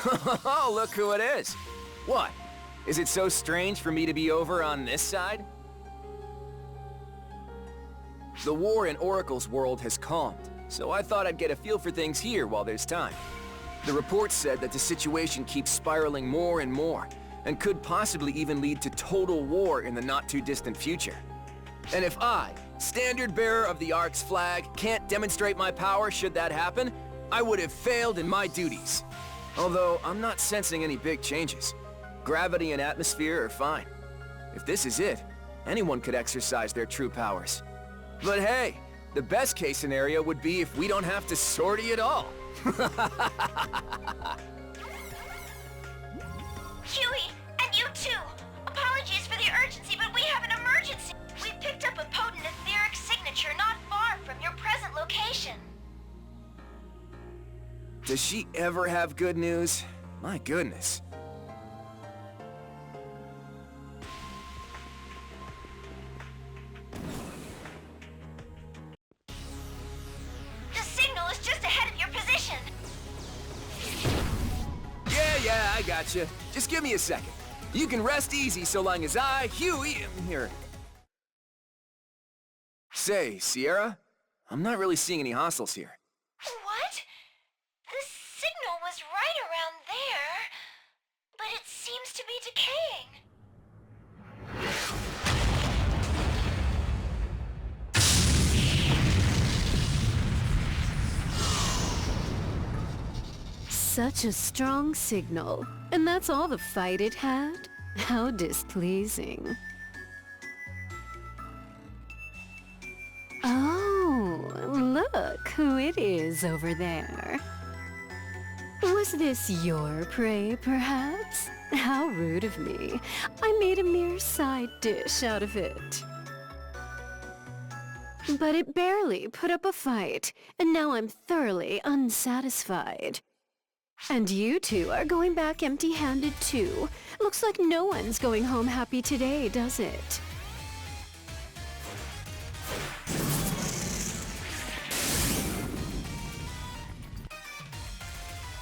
Oh, look who it is. What? Is it so strange for me to be over on this side? The war in Oracle's world has calmed, so I thought I'd get a feel for things here while there's time. The report said that the situation keeps spiraling more and more, and could possibly even lead to total war in the not-too-distant future. And if I, standard bearer of the Ark's flag, can't demonstrate my power should that happen, I would have failed in my duties. Although, I'm not sensing any big changes. Gravity and atmosphere are fine. If this is it, anyone could exercise their true powers. But hey, the best case scenario would be if we don't have to sortie at all. Huey, and you too! Apologies for the urgency, but we have an emergency! We picked up a potent etheric signature not far from your present location. Does she ever have good news? My goodness. The signal is just ahead of your position! Yeah, I gotcha. Just give me a second. You can rest easy so long as I, Huey, am here. Say, Sierra, I'm not really seeing any hostiles here. What? The signal was right around there, but it seems to be decaying. Such a strong signal, and that's all the fight it had? How displeasing. Oh, look who it is over there. Was this your prey, perhaps? How rude of me. I made a mere side dish out of it. But it barely put up a fight, and now I'm thoroughly unsatisfied. And you two are going back empty-handed too. Looks like no one's going home happy today, does it?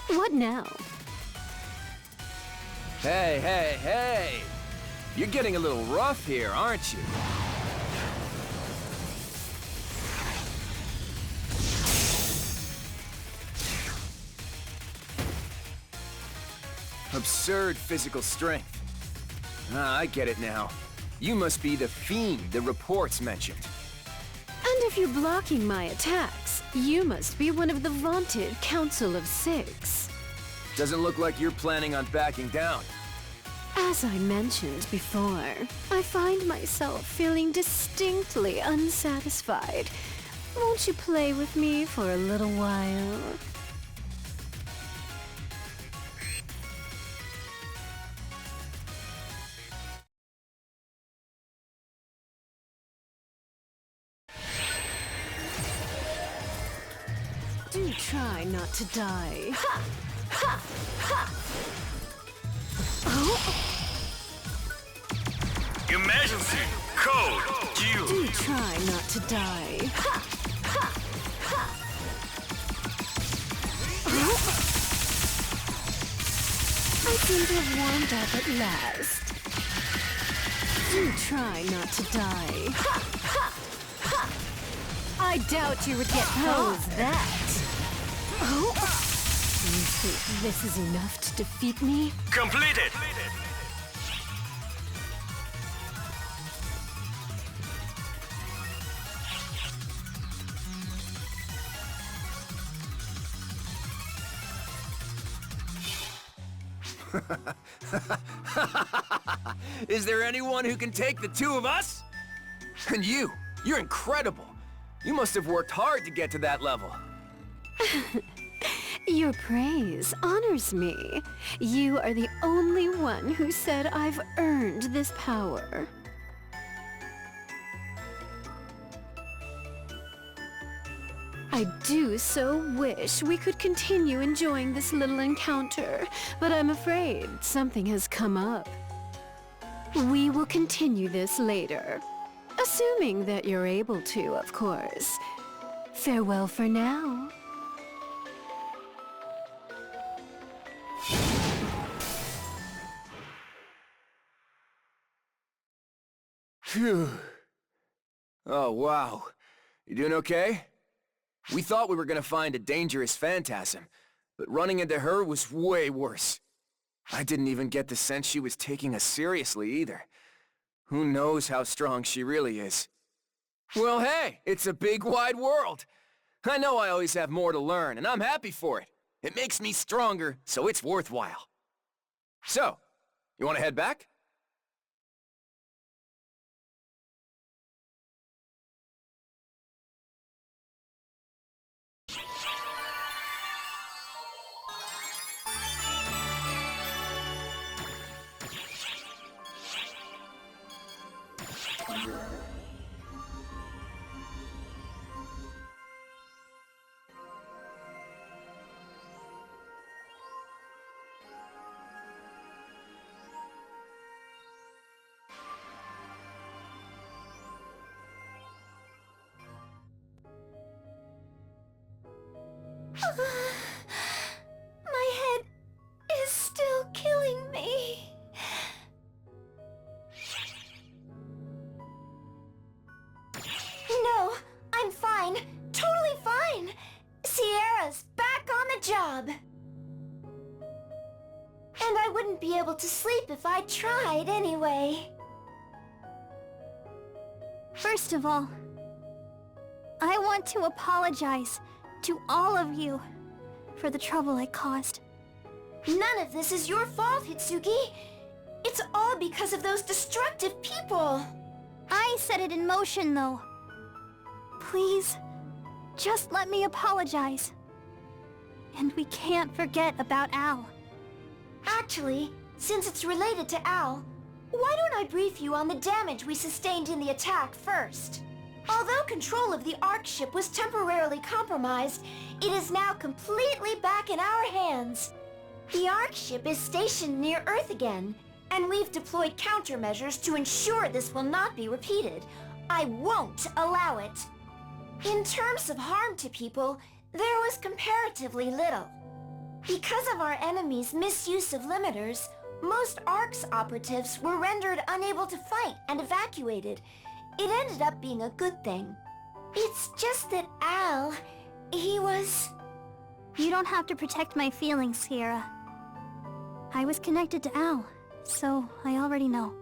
What now? Hey! You're getting a little rough here, aren't you? Absurd physical strength. Ah, I get it now. You must be the fiend the reports mentioned. And if you're blocking my attacks, you must be one of the vaunted Council of Six. Doesn't look like you're planning on backing down. As I mentioned before, I find myself feeling distinctly unsatisfied. Won't you play with me for a little while? Do try not to die. Ha! Ha! Ha! Oh! Emergency! Code! Q! Do try not to die. Ha! Ha! Ha! Oh! I seem to have warmed up at last. Do try not to die. Ha! Ha! Ha! I doubt you would get past that. Oh! You think this is enough to defeat me? Completed! Is there anyone who can take the two of us? And you're incredible. You must have worked hard to get to that level. Your praise honors me. You are the only one who said I've earned this power. I do so wish we could continue enjoying this little encounter, but I'm afraid something has come up. We will continue this later. Assuming that you're able to, of course. Farewell for now. Phew. Oh, wow. You doing okay? We thought we were gonna find a dangerous phantasm, but running into her was way worse. I didn't even get the sense she was taking us seriously either. Who knows how strong she really is? Well, hey, it's a big wide world. I know I always have more to learn, and I'm happy for it. It makes me stronger, so it's worthwhile. So, you wanna head back? My head is still killing me. No, I'm fine. Totally fine. Sierra's back on the job. And I wouldn't be able to sleep if I tried anyway. First of all, I want to apologize to all of you for the trouble I caused. None of this is your fault, Hitsugi. It's all because of those destructive people. I set it in motion, though. Please, just let me apologize. And we can't forget about Al. Actually, since it's related to Al, why don't I brief you on the damage we sustained in the attack first? Although control of the Ark ship was temporarily compromised, it is now completely back in our hands. The Ark ship is stationed near Earth again, and we've deployed countermeasures to ensure this will not be repeated. I won't allow it. In terms of harm to people, there was comparatively little. Because of our enemy's misuse of limiters, most Ark's operatives were rendered unable to fight and evacuated. It ended up being a good thing. It's just that Al, he was... You don't have to protect my feelings, Sierra. I was connected to Al, so I already know.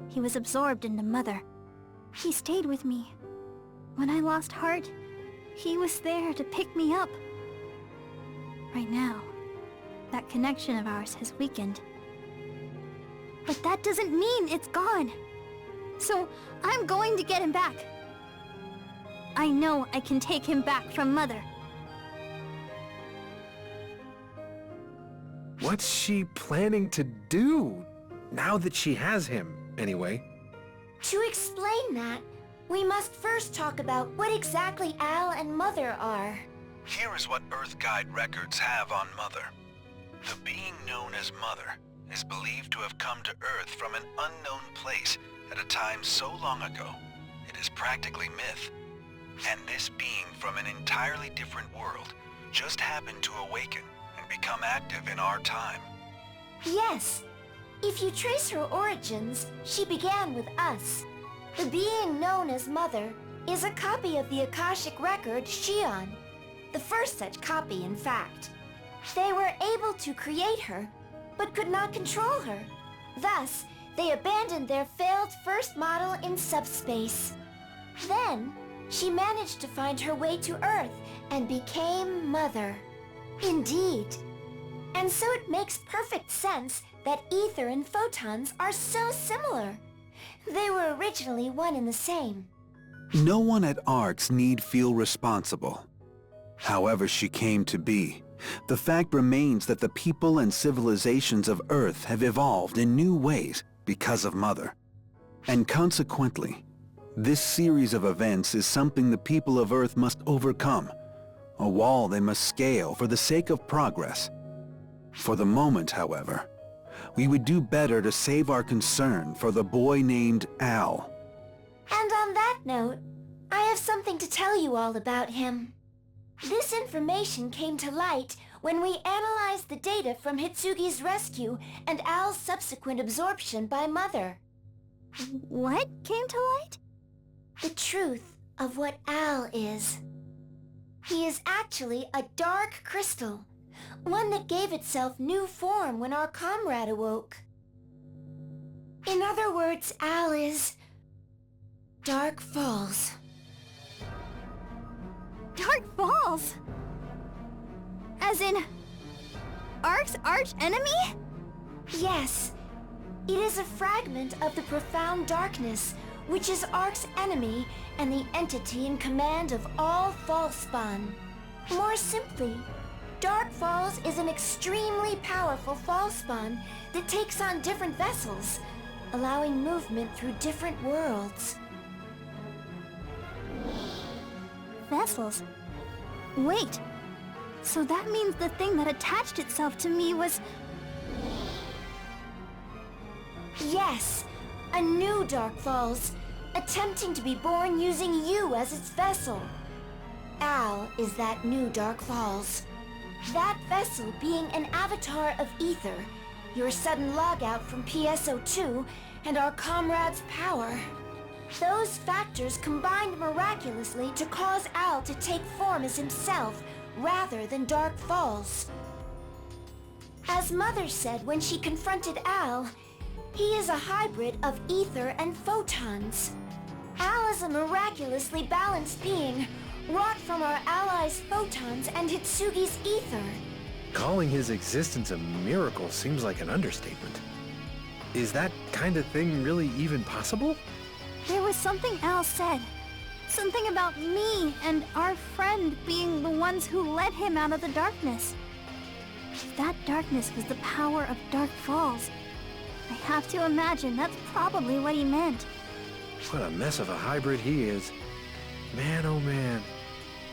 He was absorbed into Mother. He stayed with me. When I lost heart, he was there to pick me up. Right now, that connection of ours has weakened. But that doesn't mean it's gone. So, I'm going to get him back. I know I can take him back from Mother. What's she planning to do? Now that she has him, anyway. To explain that, we must first talk about what exactly Al and Mother are. Here is what Earth Guide records have on Mother. The being known as Mother is believed to have come to Earth from an unknown place at a time so long ago, it is practically myth. And this being from an entirely different world just happened to awaken and become active in our time. Yes. If you trace her origins, she began with us. The being known as Mother is a copy of the Akashic record, Shion. The first such copy, in fact. They were able to create her, but could not control her. Thus, they abandoned their failed first model in subspace. Then, she managed to find her way to Earth and became Mother. Indeed. And so it makes perfect sense that ether and photons are so similar. They were originally one and the same. No one at ARX need feel responsible. However she came to be, the fact remains that the people and civilizations of Earth have evolved in new ways because of Mother. And consequently, this series of events is something the people of Earth must overcome, a wall they must scale for the sake of progress. For the moment, however, we would do better to save our concern for the boy named Al. And on that note, I have something to tell you all about him. This information came to light when we analyzed the data from Hitsugi's rescue and Al's subsequent absorption by Mother. What came to light? The truth of what Al is. He is actually a dark crystal, one that gave itself new form when our comrade awoke. In other words, Al is... Dark Falls. Dark Falls? As in... Ark's arch enemy? Yes. It is a fragment of the profound darkness, which is Ark's enemy and the entity in command of all Falspawn. More simply, Dark Falls is an extremely powerful Falspawn that takes on different vessels, allowing movement through different worlds. Vessels? Wait. So that means the thing that attached itself to me was... Yes, a new Dark Falls, attempting to be born using you as its vessel. Al is that new Dark Falls. That vessel being an avatar of Ether, your sudden logout from PSO2, and our comrade's power. Those factors combined miraculously to cause Al to take form as himself, rather than Dark Falls. As Mother said when she confronted Al, he is a hybrid of ether and photons. Al is a miraculously balanced being, wrought from our allies' photons and Hitsugi's ether. Calling his existence a miracle seems like an understatement. Is that kind of thing really even possible? There was something Al said. Something about me and our friend being the ones who led him out of the darkness. If that darkness was the power of Dark Falls, I have to imagine that's probably what he meant. What a mess of a hybrid he is. Man, oh man.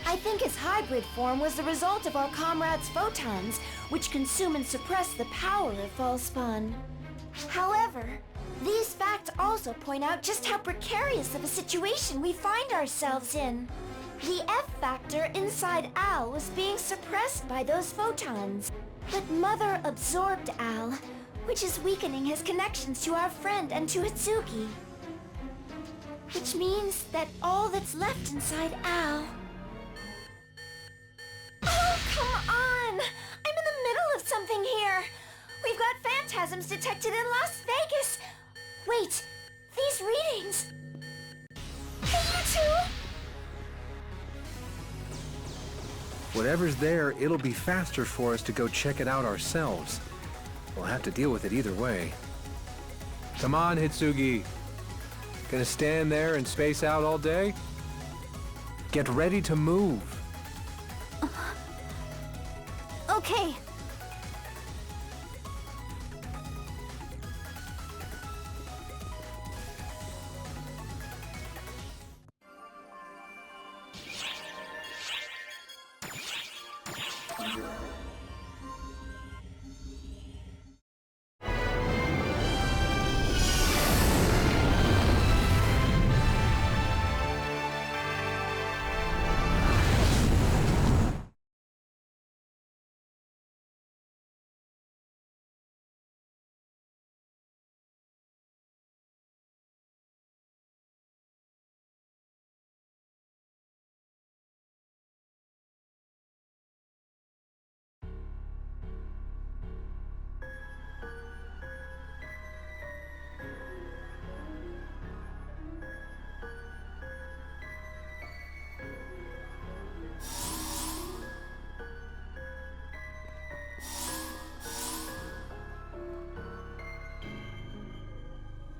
I think his hybrid form was the result of our comrade's photons, which consume and suppress the power of Falspawn. However, these facts also point out just how precarious of a situation we find ourselves in. The F factor inside Al was being suppressed by those photons, but Mother absorbed Al, which is weakening his connections to our friend and to Hitsugi. Which means that all that's left inside Al... Oh, come on! I'm in the middle of something here! We've got phantasms detected in Las Vegas! Wait, these readings... Hey, you two! Whatever's there, it'll be faster for us to go check it out ourselves. We'll have to deal with it either way. Come on, Hitsugi. Gonna stand there and space out all day? Get ready to move. Okay.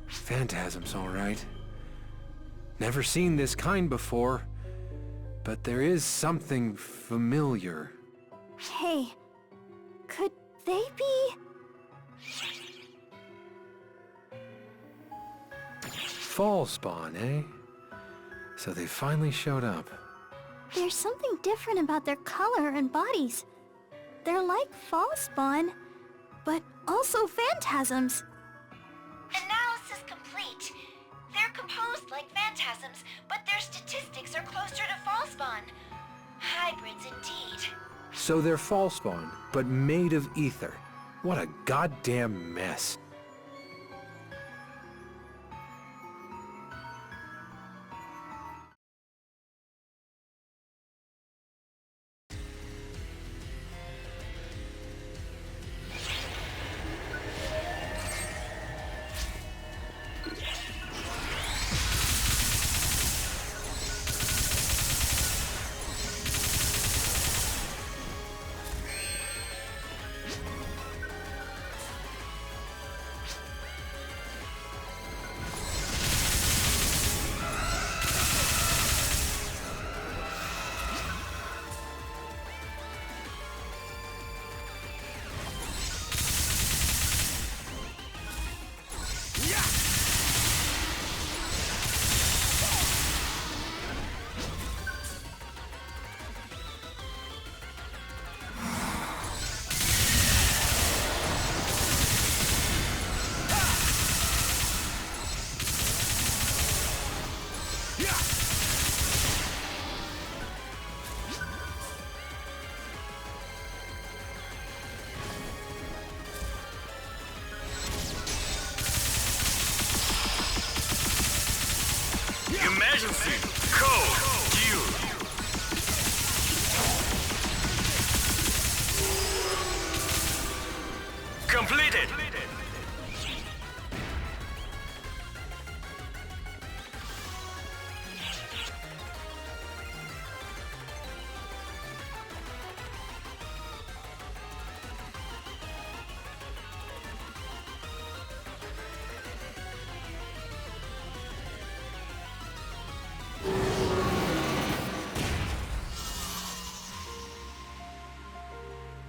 Phantasms, all right. Never seen this kind before, but there is something familiar. Hey, could they be... Falspawn, eh? So they finally showed up. There's something different about their color and bodies. They're like Falspawn, but also phantasms. Analysis complete. They're composed like phantasms, but their statistics are closer to Falspawn. Hybrids indeed. So they're Falspawn, but made of ether. What a goddamn mess. Emergency! Code due! Completed!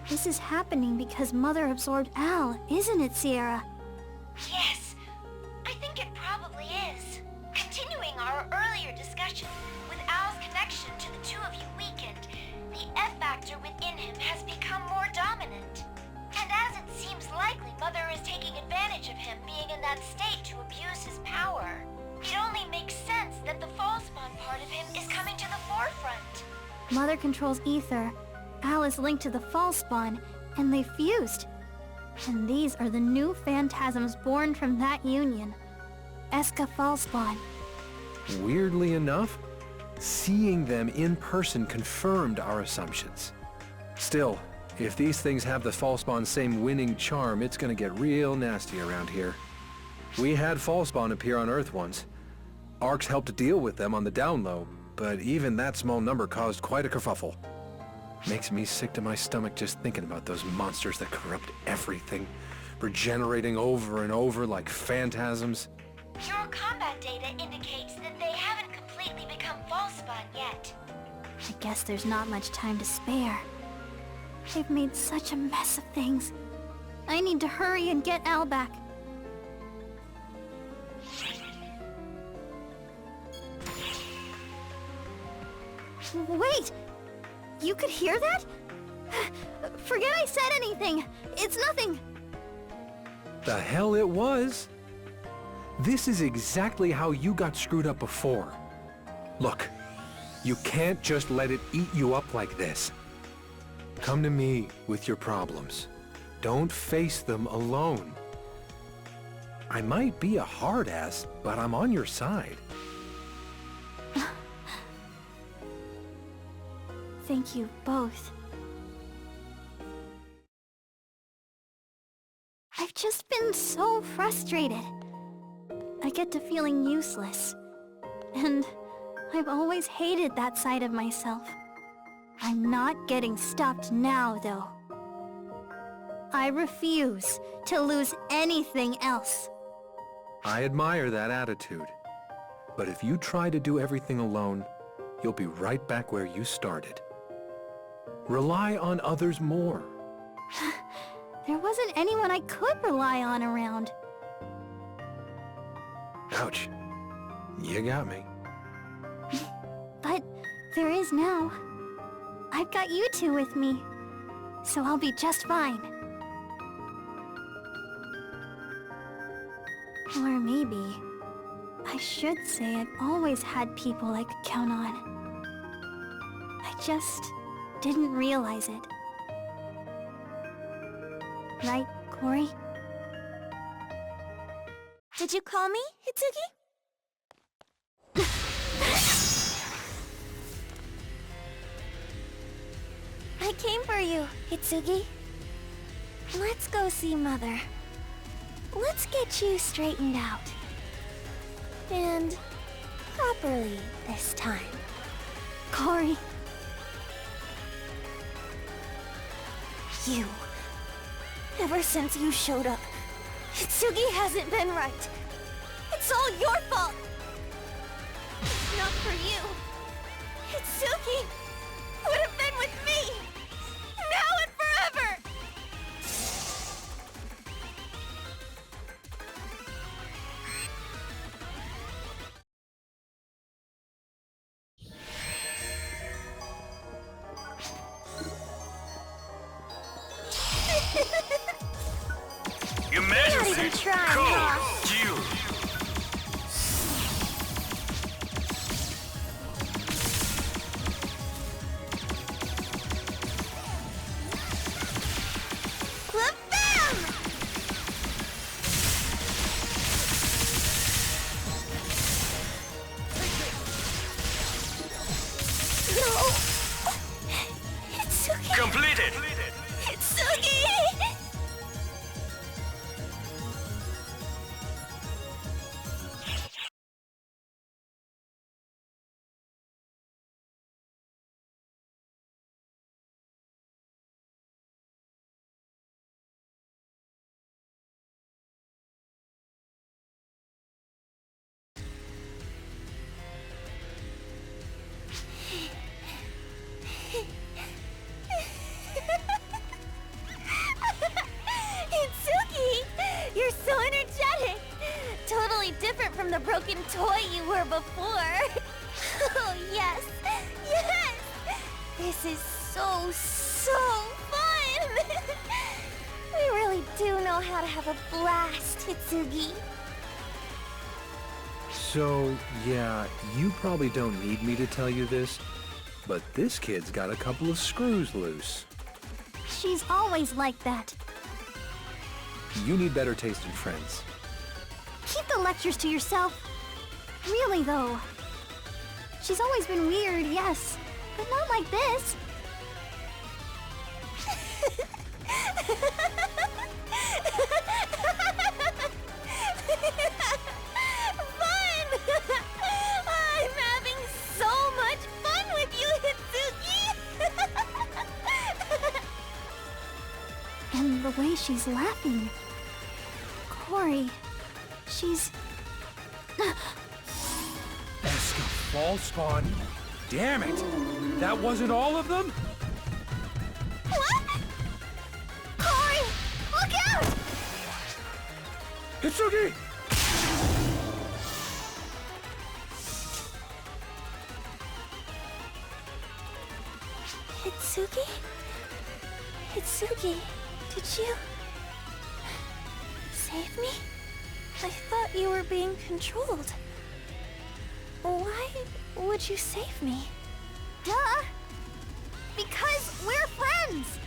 This is happening because Mother absorbed Al, isn't it, Sierra? Yes, I think it probably is. Continuing our earlier discussion, with Al's connection to the two of you weakened, the F-factor within him has become more dominant. And as it seems likely Mother is taking advantage of him being in that state to abuse his power, it only makes sense that the Fallspawn part of him is coming to the forefront. Mother controls ether. Al is linked to the Fallspawn, and they fused. And these are the new phantasms born from that union. Eska Fallspawn. Weirdly enough, seeing them in person confirmed our assumptions. Still, if these things have the Fallspawn's same winning charm, it's gonna get real nasty around here. We had Fallspawn appear on Earth once. Arcs helped deal with them on the down low, but even that small number caused quite a kerfuffle. Makes me sick to my stomach just thinking about those monsters that corrupt everything, regenerating over and over like phantasms. Your combat data indicates that they haven't completely become Fallspawn yet. I guess there's not much time to spare. They've made such a mess of things. I need to hurry and get Al back. Wait! You could hear that? Forget I said anything. It's nothing. The hell it was? This is exactly how you got screwed up before. Look, you can't just let it eat you up like this. Come to me with your problems. Don't face them alone. I might be a hard ass, but I'm on your side. Thank you both. I've just been so frustrated. I get to feeling useless. And I've always hated that side of myself. I'm not getting stopped now, though. I refuse to lose anything else. I admire that attitude. But if you try to do everything alone, you'll be right back where you started. Rely on others more. There wasn't anyone I could rely on around. Ouch. You got me. But there is now. I've got you two with me, so I'll be just fine. Or maybe I should say I've always had people I could count on. I just didn't realize it. Right, Corey? Did you call me, Hitsugi? I came for you, Hitsugi. Let's go see Mother. Let's get you straightened out. And properly this time. Corey. You. Ever since you showed up, Hitsugi hasn't been right. It's all your fault. If not for you, Hitsugi would have been with me. Now and forever. Emergency! Code due! completed. Hitsugi! Hitsugi! You're so energetic! Totally different from the broken toy you were before. Oh, yes! Yes! This is so fun! We really do know how to have a blast, Hitsugi. So, yeah, you probably don't need me to tell you this, but this kid's got a couple of screws loose. She's always like that. You need better taste in friends. Keep the lectures to yourself. Really, though. She's always been weird, yes, but not like this. Fun! I'm having so much fun with you, Hitsugi! And the way she's laughing. Corey, she's... Ball spawn. Damn it! That wasn't all of them? What? Corey, look out! Hitsugi! Hitsugi? Hitsugi, did you... save me? I thought you were being controlled. Why would you save me? Duh! Because we're friends!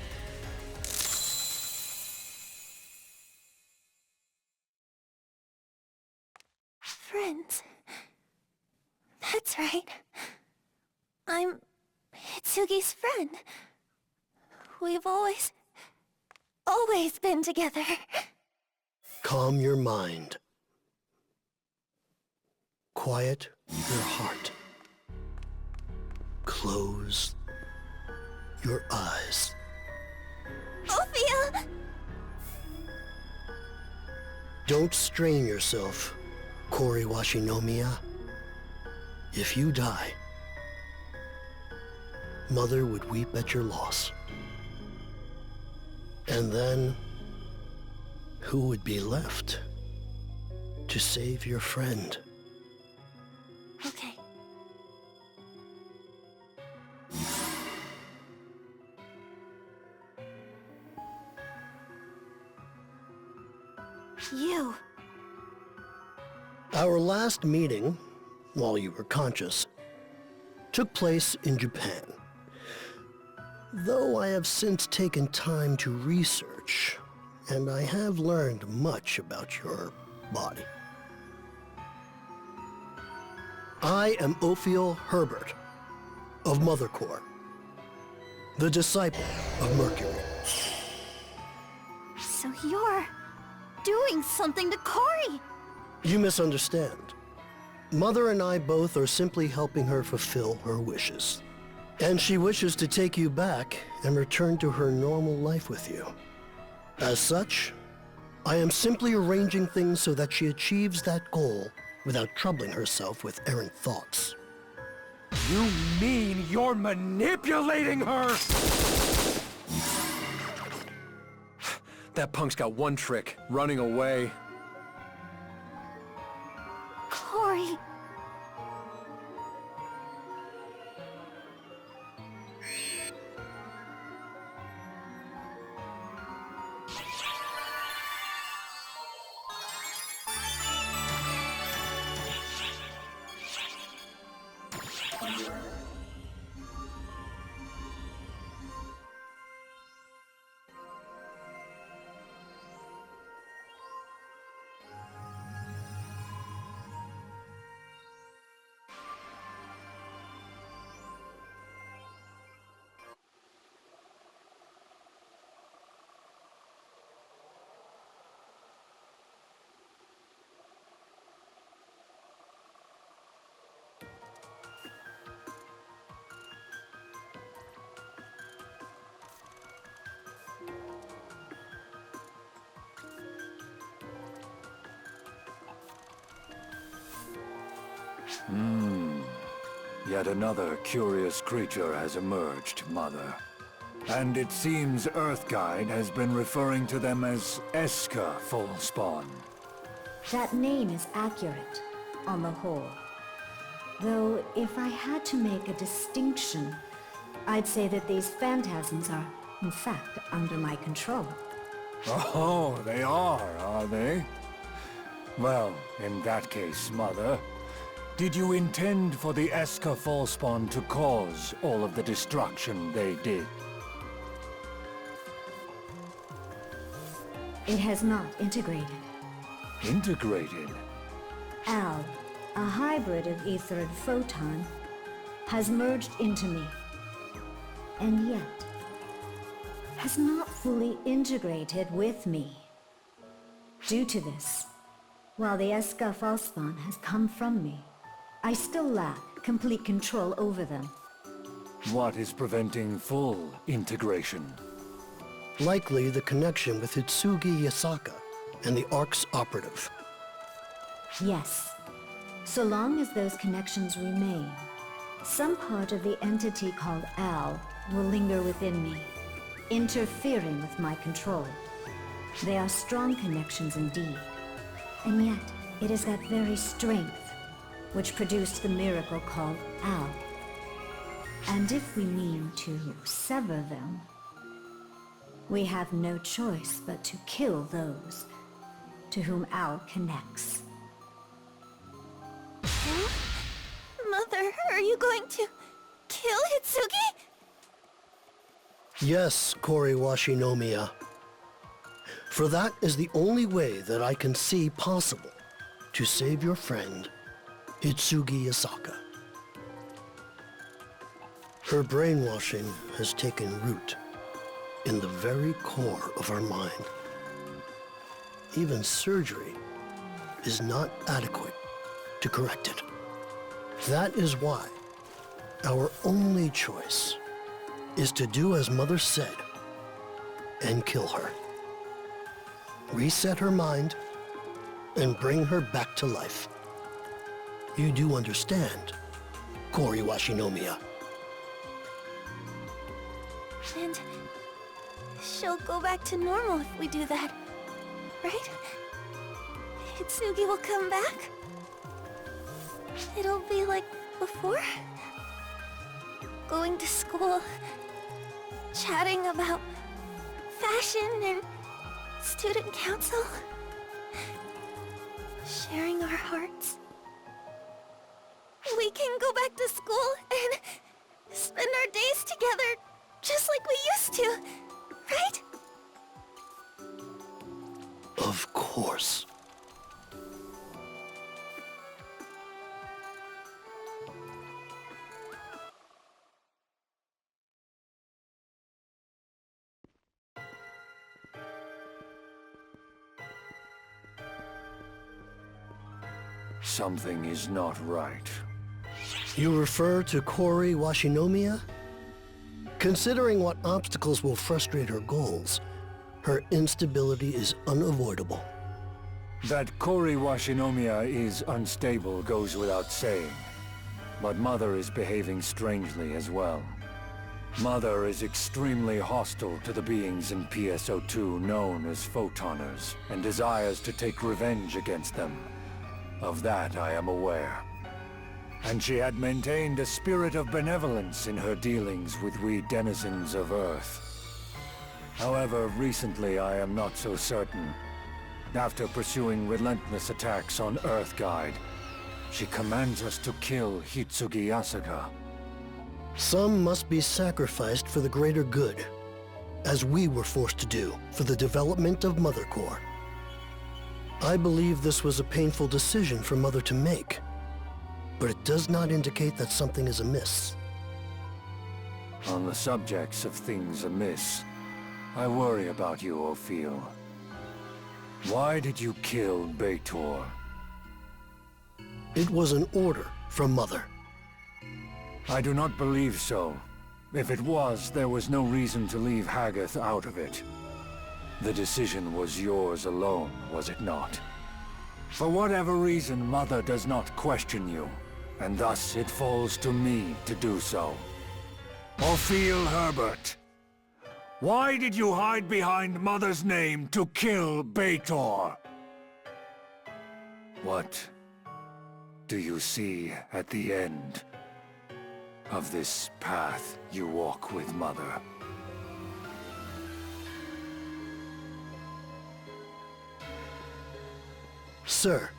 Friends. That's right. I'm Hitsugi's friend. We've always been together. Calm your mind. Quiet your heart. Close your eyes. Ophia! Don't strain yourself, Kori Washinomiya. If you die, Mother would weep at your loss. And then, who would be left to save your friend? Okay. You. Our last meeting, while you were conscious, took place in Japan. Though I have since taken time to research, and I have learned much about your body. I am Ophiel Herbert of Mother Core, the disciple of Mercury. So you're doing something to Corey! You misunderstand. Mother and I both are simply helping her fulfill her wishes. And she wishes to take you back and return to her normal life with you. As such, I am simply arranging things so that she achieves that goal without troubling herself with errant thoughts. You mean you're manipulating her? That punk's got one trick, running away. Corey... Yet another curious creature has emerged, Mother. And it seems Earthguide has been referring to them as Eska Fullspawn. That name is accurate, on the whole. Though, if I had to make a distinction, I'd say that these phantasms are, in fact, under my control. Oh, they are they? Well, in that case, Mother, did you intend for the Eska Fullspawn to cause all of the destruction they did? It has not integrated. Integrated? Al, a hybrid of ether and photon, has merged into me. And yet, has not fully integrated with me. Due to this, while the Eska Fullspawn has come from me, I still lack complete control over them. What is preventing full integration? Likely the connection with Hitsugi Yasaka and the Ark's operative. Yes. So long as those connections remain, some part of the entity called Al will linger within me, interfering with my control. They are strong connections indeed. And yet, it is that very strength which produced the miracle called Al. And if we mean to sever them, we have no choice but to kill those to whom Al connects. Huh? Mother, are you going to kill Hitsugi? Yes, Kori Washinomiya. For that is the only way that I can see possible to save your friend, Hitsugi Yasaka. Her brainwashing has taken root in the very core of her mind. Even surgery is not adequate to correct it. That is why our only choice is to do as Mother said and kill her. Reset her mind and bring her back to life. You do understand, Kori Washinomiya. And she'll go back to normal if we do that, right? Hitsugi will come back? It'll be like before? Going to school, chatting about fashion and student council, sharing our hearts. We can go back to school and spend our days together just like we used to, right? Of course. Something is not right. You refer to Kori Washinomiya? Considering what obstacles will frustrate her goals, her instability is unavoidable. That Kori Washinomiya is unstable goes without saying. But Mother is behaving strangely as well. Mother is extremely hostile to the beings in PSO2 known as Photoners, and desires to take revenge against them. Of that I am aware. And she had maintained a spirit of benevolence in her dealings with we denizens of Earth. However, recently I am not so certain. After pursuing relentless attacks on Earthguide, she commands us to kill Hitsugi Yasaka. Some must be sacrificed for the greater good, as we were forced to do for the development of Mother Core. I believe this was a painful decision for Mother to make, but it does not indicate that something is amiss. On the subjects of things amiss, I worry about you, Ophil. Why did you kill Beitor? It was an order from Mother. I do not believe so. If it was, there was no reason to leave Haggoth out of it. The decision was yours alone, was it not? For whatever reason, Mother does not question you. and thus it falls to me to do so. Ophiel Herbert, why did you hide behind Mother's name to kill Baator? What do you see at the end of this path you walk with Mother? Sir,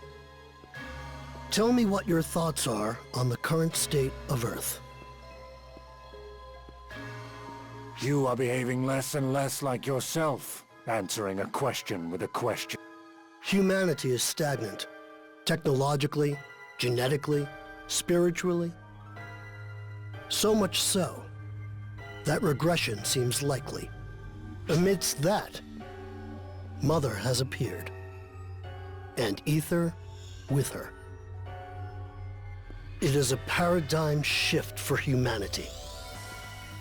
tell me what your thoughts are on the current state of Earth. You are behaving less and less like yourself, answering a question with a question. Humanity is stagnant. Technologically, genetically, spiritually. So much so that regression seems likely. Amidst that, Mother has appeared, and Ether with her. It is a paradigm shift for humanity,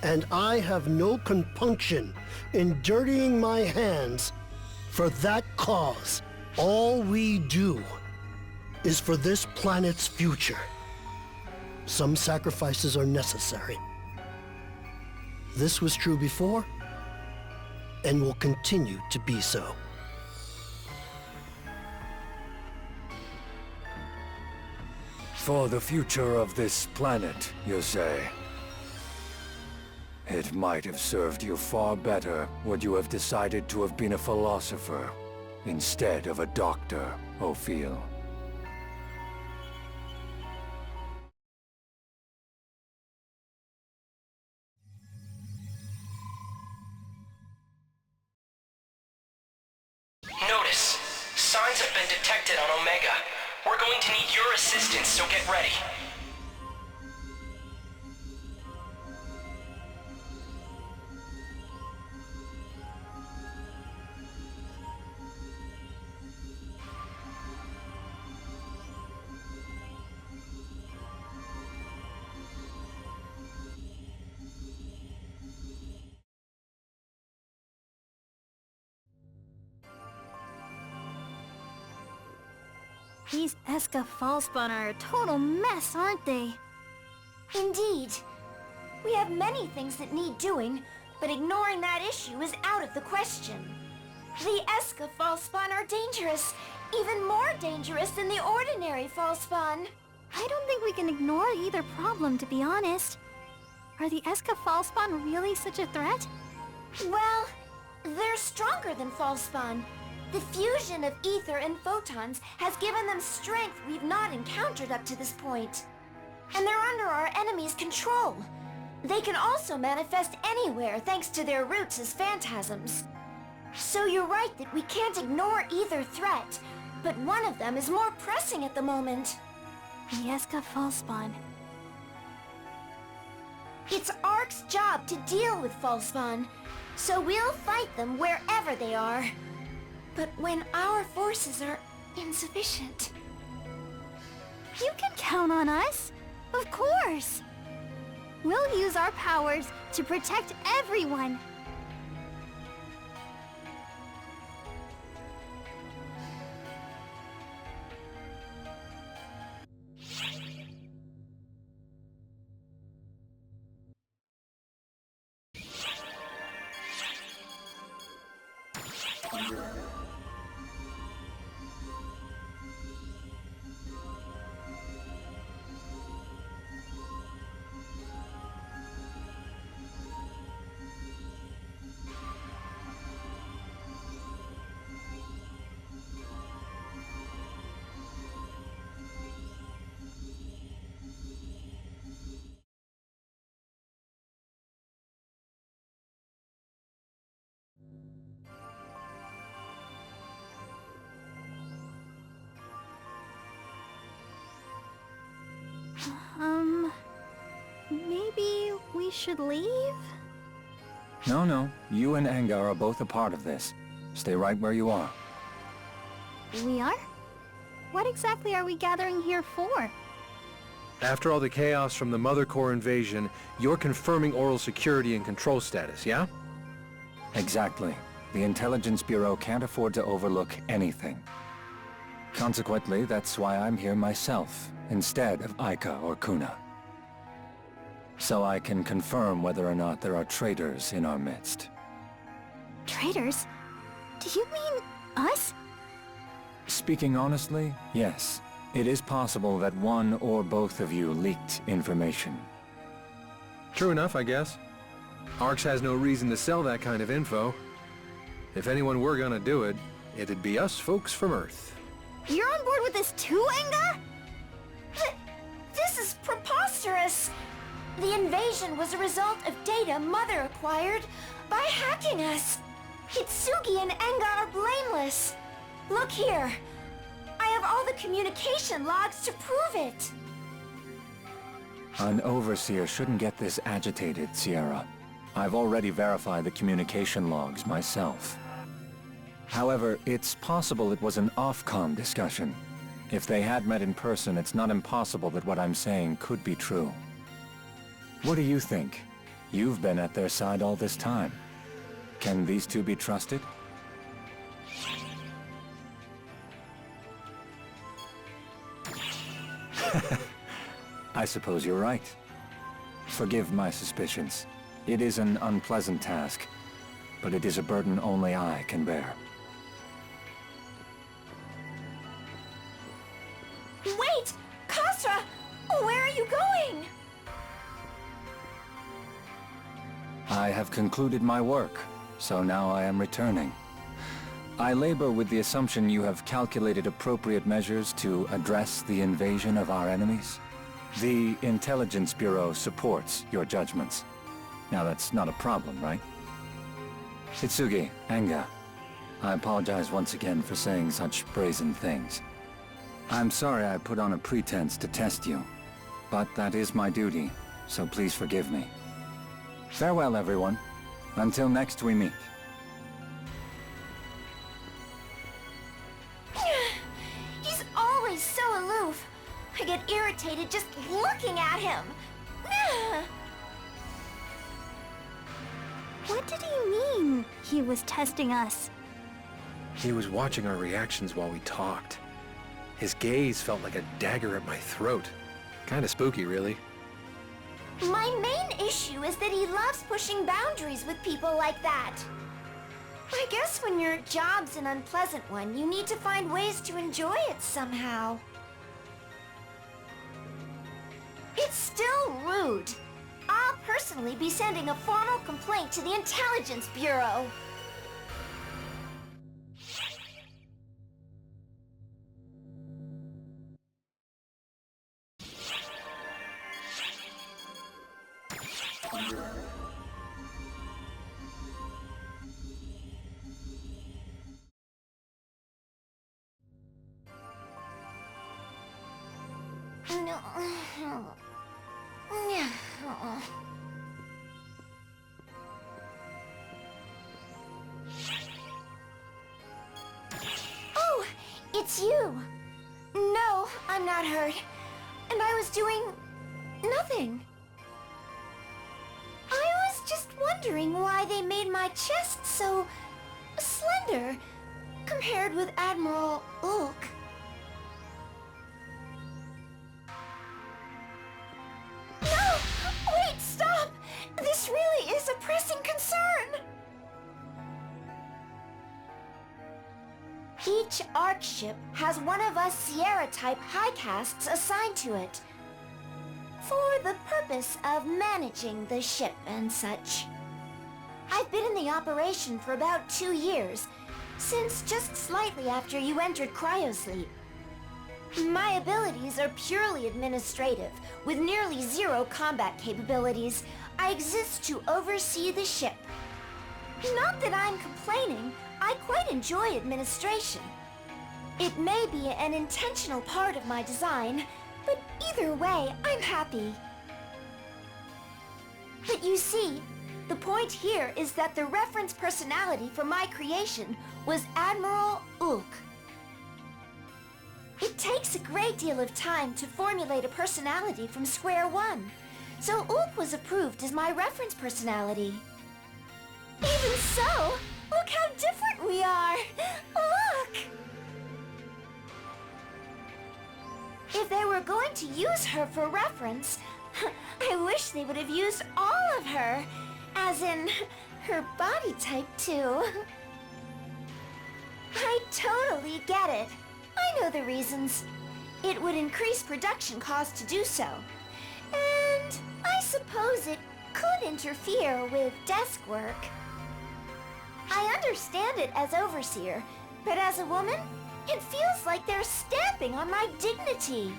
and I have no compunction in dirtying my hands for that cause. All we do is for this planet's future. Some sacrifices are necessary. This was true before, and will continue to be so. For the future of this planet, you say? It might have served you far better would you have decided to have been a philosopher instead of a doctor, Ophiel. Notice, signs have been detected on Omega. We're going to need your assistance, so get ready. These Eska Fallspawn are a total mess, aren't they? Indeed. We have many things that need doing, but ignoring that issue is out of the question. The Eska Fallspawn are dangerous, even more dangerous than the ordinary Fallspawn. I don't think we can ignore either problem, to be honest. Are the Eska Fallspawn really such a threat? Well, they're stronger than Fallspawn. The fusion of ether and photons has given them strength we've not encountered up to this point. And they're under our enemy's control. They can also manifest anywhere thanks to their roots as phantasms. So you're right that we can't ignore either threat, but one of them is more pressing at the moment. The Eska Fallspawn. It's ARC's job to deal with Fallspawn, so we'll fight them wherever they are. But when our forces are insufficient... You can count on us. Of course. We'll use our powers to protect everyone. Maybe we should leave? No. You and Angar are both a part of this. Stay right where you are. We are? What exactly are we gathering here for? After all the chaos from the Mother Core invasion, you're confirming oral security and control status, yeah? Exactly. The Intelligence Bureau can't afford to overlook anything. Consequently, that's why I'm here myself, instead of Aika or Kuna. So I can confirm whether or not there are traitors in our midst. Traitors? Do you mean us? Speaking honestly, yes. It is possible that one or both of you leaked information. True enough, I guess. Arx has no reason to sell that kind of info. If anyone were gonna do it, it'd be us folks from Earth. You're on board with this too, Enga? This is preposterous! The invasion was a result of data Mother acquired by hacking us. Hitsugi and Enga are blameless. Look here. I have all the communication logs to prove it. An overseer shouldn't get this agitated, Sierra. I've already verified the communication logs myself. However, it's possible it was an off-com discussion. If they had met in person, it's not impossible that what I'm saying could be true. What do you think? You've been at their side all this time. Can these two be trusted? I suppose you're right. Forgive my suspicions. It is an unpleasant task, but it is a burden only I can bear. Wait! Kasra! Where are you going? I have concluded my work, so now I am returning. I labor with the assumption you have calculated appropriate measures to address the invasion of our enemies. The Intelligence Bureau supports your judgments. Now that's not a problem, right? Hitsugi, Enga, I apologize once again for saying such brazen things. I'm sorry I put on a pretense to test you, but that is my duty, so please forgive me. Farewell, everyone. Until next we meet. He's always so aloof. I get irritated just looking at him. What did he mean, he was testing us? He was watching our reactions while we talked. His gaze felt like a dagger at my throat. Kinda spooky, really. My main issue is that he loves pushing boundaries with people like that. I guess when your job's an unpleasant one, you need to find ways to enjoy it somehow. It's still rude. I'll personally be sending a formal complaint to the Intelligence Bureau. Oh, it's you. No, I'm not hurt. And I was doing nothing. I was just wondering why they made my chest so slender compared with Admiral Ulk. No! Wait, stop! This really is a pressing concern! Each ARC ship has one of us Sierra-type high-casts assigned to it, for the purpose of managing the ship and such. I've been in the operation for about 2 years, since just slightly after you entered cryosleep. My abilities are purely administrative, with nearly zero combat capabilities. I exist to oversee the ship. Not that I'm complaining, I quite enjoy administration. It may be an intentional part of my design, but either way, I'm happy. But you see, the point here is that the reference personality for my creation was Admiral Ulk. It takes a great deal of time to formulate a personality from square one, so Ulk was approved as my reference personality. Even so, look how different we are! Look! If they were going to use her for reference, I wish they would have used all of her. As in, her body type, too. I totally get it. I know the reasons. It would increase production costs to do so. And I suppose it could interfere with desk work. I understand it as Overseer, but as a woman, it feels like they're stamping on my dignity.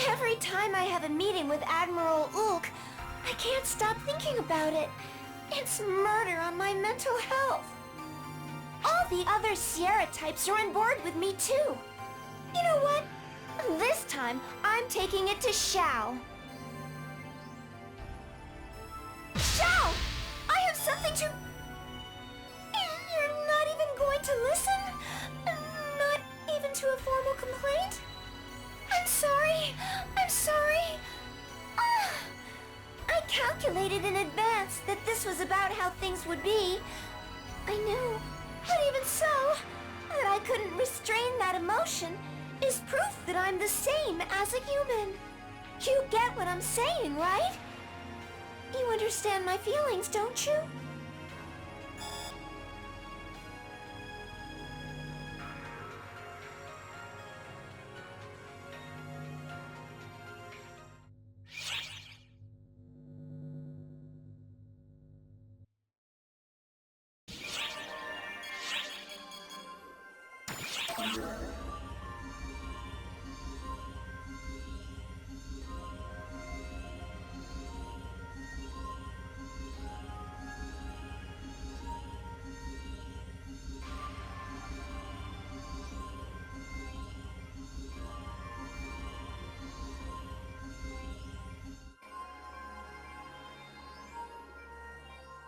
Every time I have a meeting with Admiral Ulk, I can't stop thinking about it. It's murder on my mental health. All the other Sierra types are on board with me too. You know what? This time, I'm taking it to Xiao. Xiao! I have something to... You're not even going to listen? Not even to a formal complaint? I'm sorry. I'm sorry. I calculated in advance that this was about how things would be. I knew, but even so, that I couldn't restrain that emotion is proof that I'm the same as a human. You get what I'm saying, right? You understand my feelings, don't you?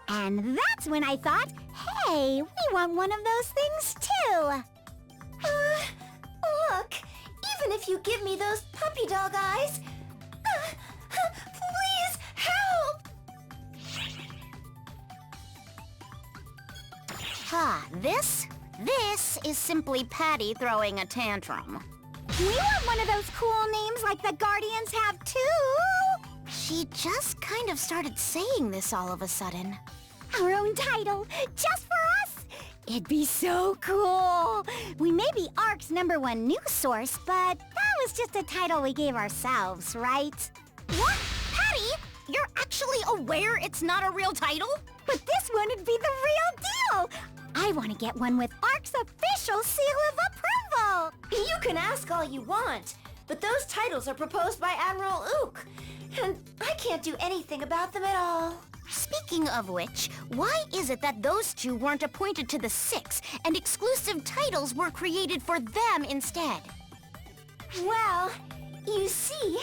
And that's when I thought, hey, we want one of those things too. Look, even if you give me those puppy dog eyes, please help! This is simply Patty throwing a tantrum. We want one of those cool names like the Guardians have too. She just kind of started saying this all of a sudden. Our own title, just for us? It'd be so cool. We may be ARC's #1 news source, but that was just a title we gave ourselves, right? What? Patty? You're actually aware it's not a real title? But this one would be the real deal. I want to get one with ARC's official seal of approval. You can ask all you want, but those titles are proposed by Admiral Ook, and I can't do anything about them at all. Speaking of which, why is it that those two weren't appointed to the Six and exclusive titles were created for them instead? Well, you see,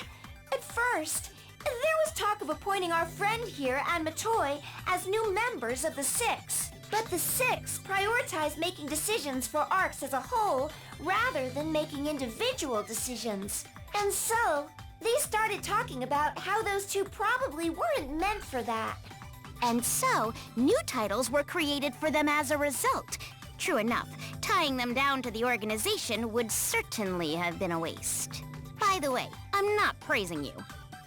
at first, there was talk of appointing our friend here and Matoy as new members of the Six. But the Six prioritize making decisions for ARCs as a whole rather than making individual decisions. And so, they started talking about how those two probably weren't meant for that. And so, new titles were created for them as a result. True enough, tying them down to the organization would certainly have been a waste. By the way, I'm not praising you.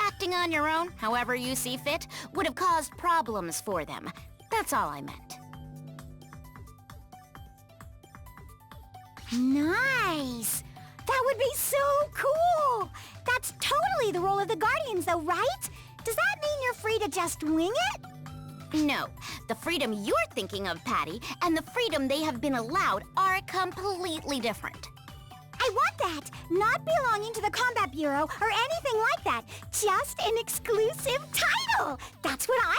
Acting on your own, however you see fit, would have caused problems for them. That's all I meant. Nice! That would be so cool! That's totally the role of the Guardians, though, right? Does that mean you're free to just wing it? No. The freedom you're thinking of, Patty, and the freedom they have been allowed are completely different. I want that! Not belonging to the Combat Bureau or anything like that. Just an exclusive title! That's what I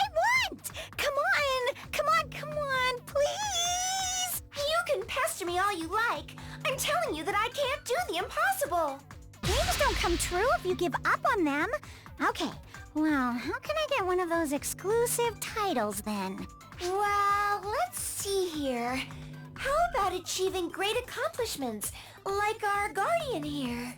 want! Come on! Come on, come on, please! You can pester me all you like. I'm telling you that I can't do the impossible. Dreams don't come true if you give up on them. Okay, well, how can I get one of those exclusive titles then? Well, let's see here. How about achieving great accomplishments, like our Guardian here?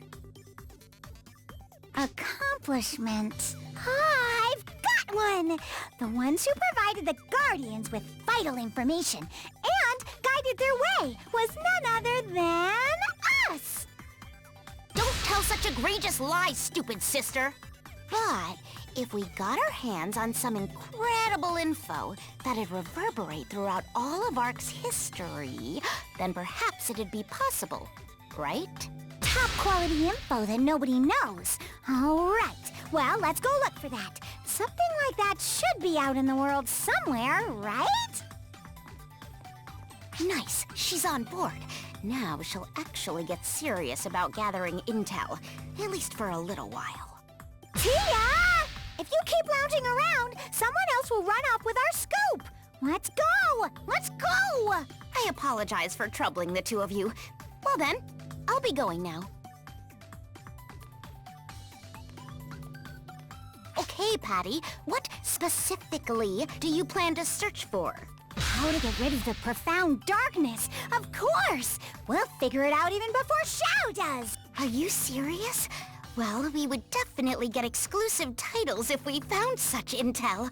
Accomplishments? Ah, I've got one! The ones who provided the Guardians with vital information and guided their way was none other than us! Don't tell such egregious lies, stupid sister. But if we got our hands on some incredible info that'd reverberate throughout all of ARC's history, then perhaps it'd be possible, right? Top quality info that nobody knows. All right. Well, let's go look for that. Something like that should be out in the world somewhere, right? Nice. She's on board. Now she'll actually get serious about gathering intel, at least for a little while. Tia! If you keep lounging around, someone else will run off with our scoop. Let's go! Let's go! I apologize for troubling the two of you. Well then, I'll be going now. Okay, Patty, what specifically do you plan to search for? How to get rid of the profound darkness, of course! We'll figure it out even before Xiao does! Are you serious? Well, we would definitely get exclusive titles if we found such intel.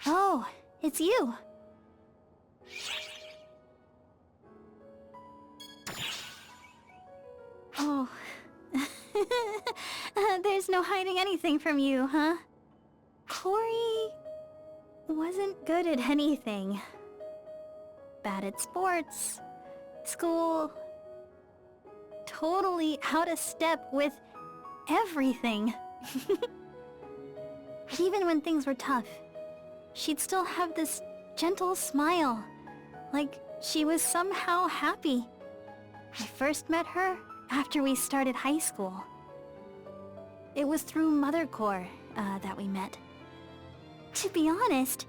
Oh, it's you. Oh. There's no hiding anything from you, huh? Corey wasn't good at anything. Bad at sports, school, totally out of step with everything. Even when things were tough, she'd still have this gentle smile, like she was somehow happy. I first met her after we started high school. It was through Mother Corps that we met. To be honest,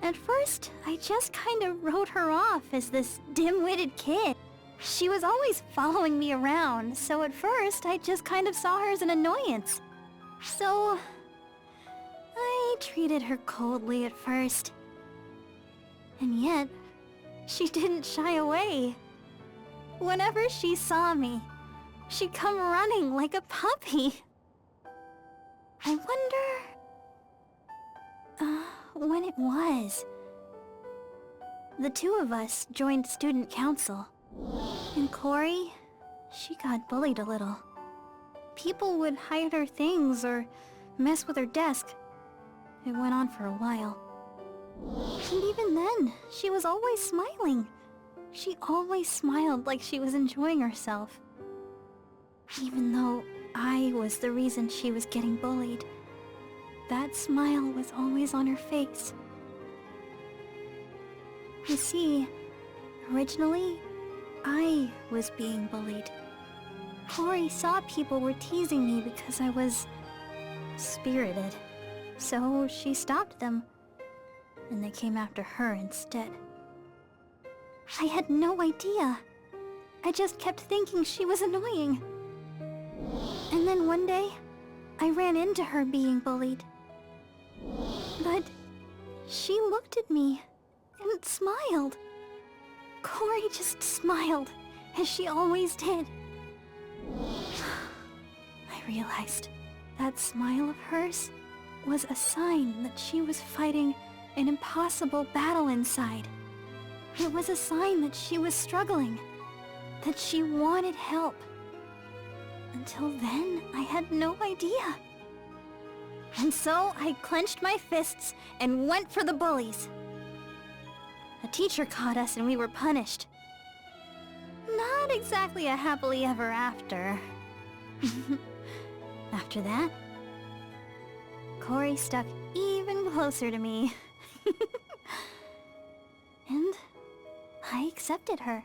at first I just kind of wrote her off as this dim-witted kid. She was always following me around, so at first I just kind of saw her as an annoyance. So I treated her coldly at first. And yet, she didn't shy away. Whenever she saw me, she'd come running like a puppy. I wonder when it was. The two of us joined student council. And Corey, she got bullied a little. People would hide her things or mess with her desk. It went on for a while. And even then, she was always smiling. She always smiled like she was enjoying herself. Even though I was the reason she was getting bullied, that smile was always on her face. You see, originally, I was being bullied. Corey saw people were teasing me because I was spirited. So she stopped them, and they came after her instead. I had no idea. I just kept thinking she was annoying. And then one day, I ran into her being bullied. But she looked at me and smiled. Corey just smiled, as she always did. I realized that smile of hers was a sign that she was fighting an impossible battle inside. It was a sign that she was struggling, that she wanted help. Until then, I had no idea. And so I clenched my fists and went for the bullies. A teacher caught us and we were punished. Not exactly a happily ever after. After that, Corey stuck even closer to me. And I accepted her.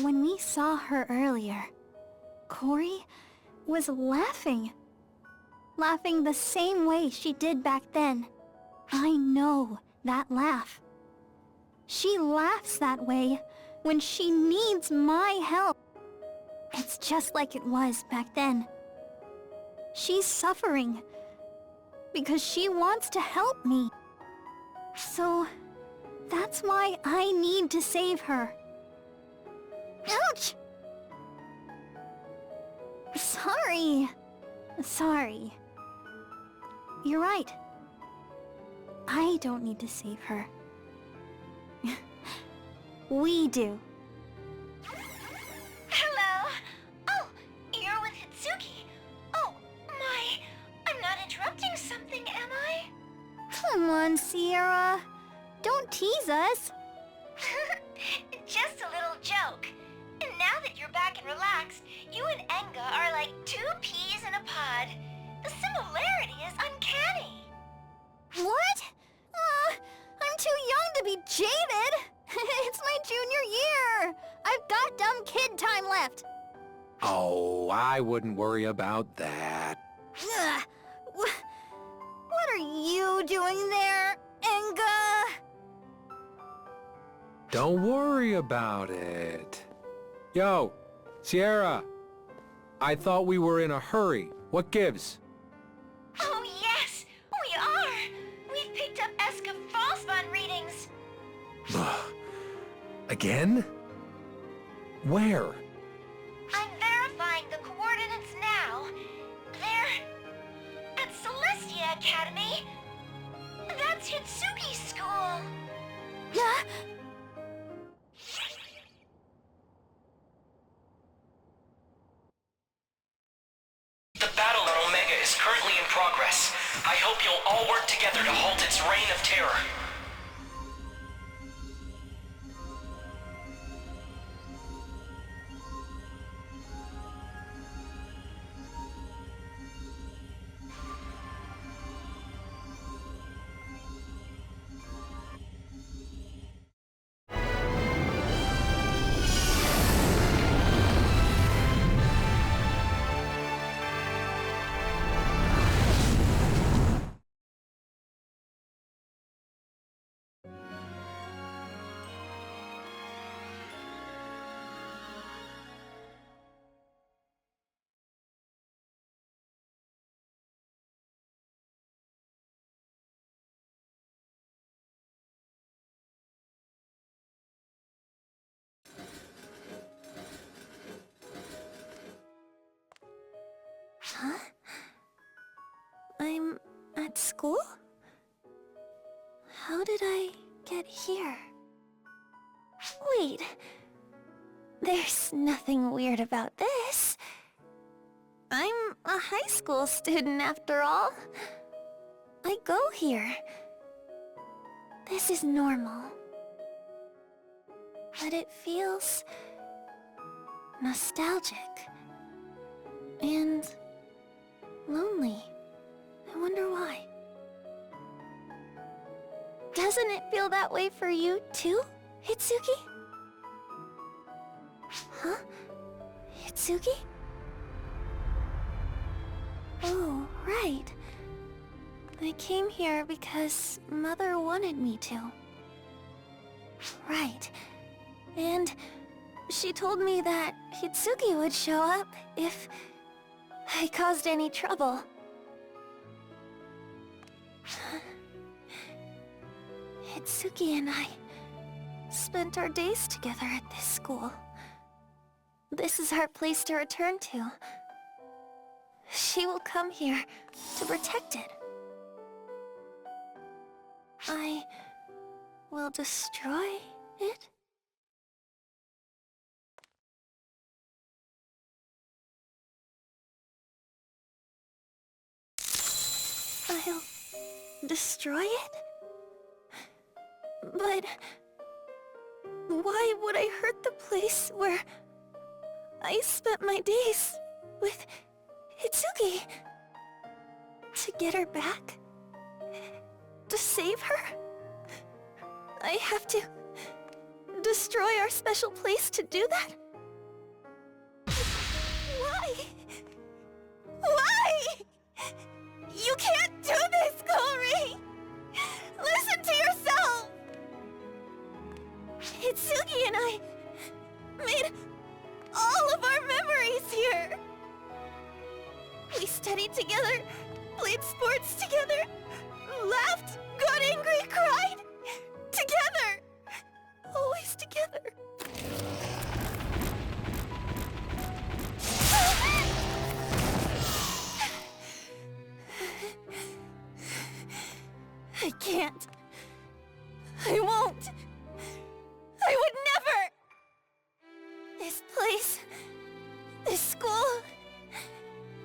When we saw her earlier, Corey was laughing. Laughing the same way she did back then. I know that laugh. She laughs that way when she needs my help. It's just like it was back then. She's suffering because she wants to help me. So that's why I need to save her. Ouch! Sorry. You're right. I don't need to save her. We do. Hello? Oh, you're with Hitsuki. Oh, my. I'm not interrupting something, am I? Come on, Sierra. Don't tease us. Just a little joke. And now that you're back and relaxed, you and Enga are like two peas in a pod. The similarity is uncanny. What? I'm too young to be jaded. It's my junior year. I've got dumb kid time left. Oh, I wouldn't worry about that. Ugh. What are you doing there, Enga? Don't worry about it. Yo, Sierra. I thought we were in a hurry. What gives? Oh yes, we are. We've picked up Eska Falsbon readings. Again? Where? I'm verifying the coordinates now. They're at Celestia Academy. That's Hitsuki's school. The battle on Omega is currently in progress. I hope you'll all work together to halt its reign of terror. Huh? I'm at school? How did I get here? Wait. There's nothing weird about this. I'm a high school student after all. I go here. This is normal. But it feels nostalgic. And lonely. I wonder why. Doesn't it feel that way for you too, Hitsuki? Huh? Hitsuki? Oh, right. I came here because Mother wanted me to. Right. And she told me that Hitsuki would show up if I caused any trouble. Hitsuki and I spent our days together at this school. This is our place to return to. She will come here to protect it. I will destroy it? I'll destroy it? But why would I hurt the place where I spent my days with Hitsuki? To get her back? To save her? I have to destroy our special place to do that? Why? Why? You can't do this, Corey! studied together, played sports together, laughed, got angry, cried. Together! Always together. I can't. I won't. I would never! This place, this school,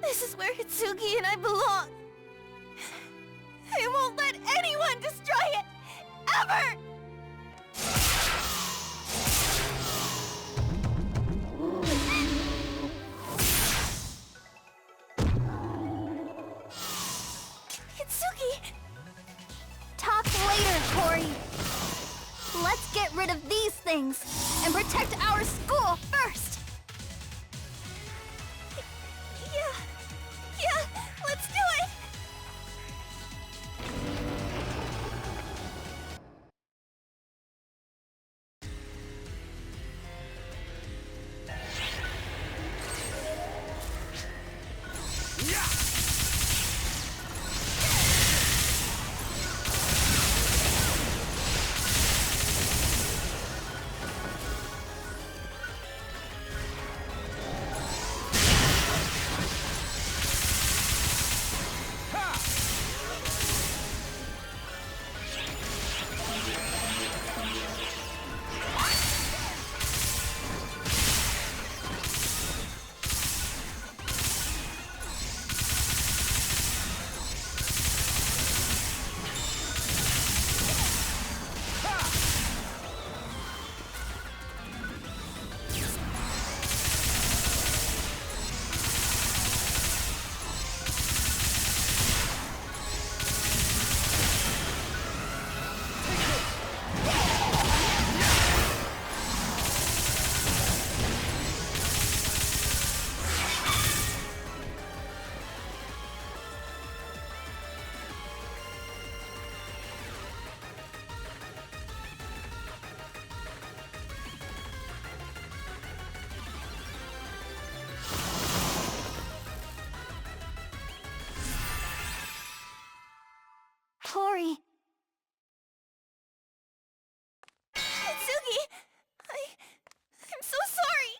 this is where Hitsugi and I belong. I won't let anyone destroy it, ever! Hitsugi! Talk later, Cory. Let's get rid of these things and protect our school first. Yeah, let's do it! Cory. Hitsugi! I'm so sorry!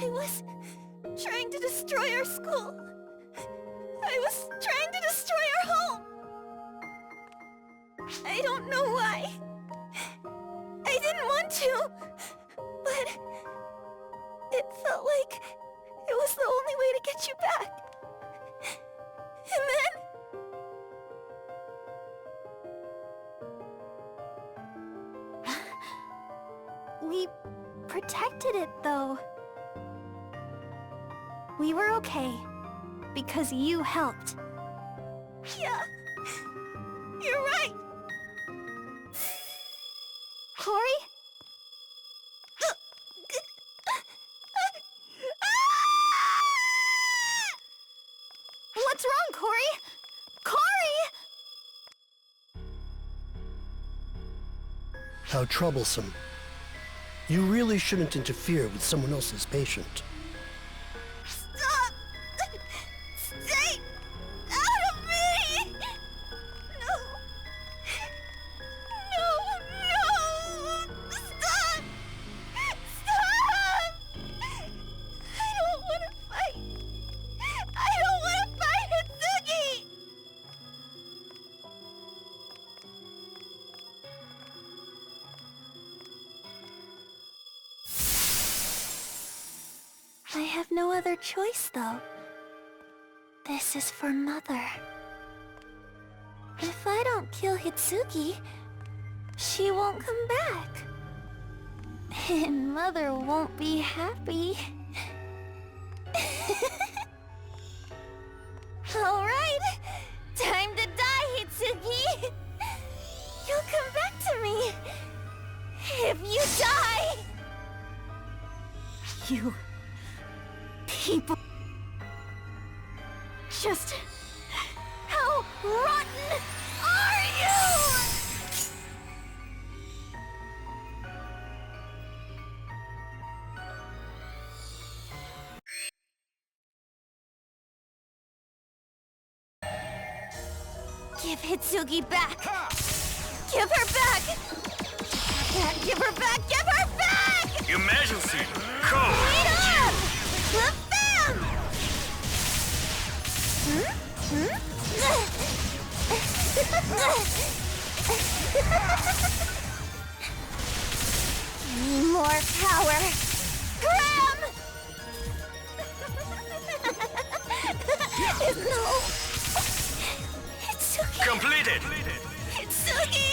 I was trying to destroy our school. I was trying to destroy our home. I don't know why. I didn't want to, but it felt like it was the only way to get you back. And then... We protected it, though. We were okay, because you helped. Yeah, you're right. Cory? What's wrong, Cory? Cory! How troublesome. You really shouldn't interfere with someone else's patient. Stop! Stay out of me! No! No! Stop! Stop! I don't want to fight! I don't want to fight Hitsugi! I have no other choice, though. This is for Mother. If I don't kill Hitsugi, she won't come back. And Mother won't be happy. Alright! Time to die, Hitsugi! You'll come back to me! If you die! You... people... Just... how rotten are you? Give Hitsugi back! Give her back! Give her back! Give her back! Emergency! Code Wait up! Q! Bam! More power! Graham! No! Hitsugi! Completed! Hitsugi!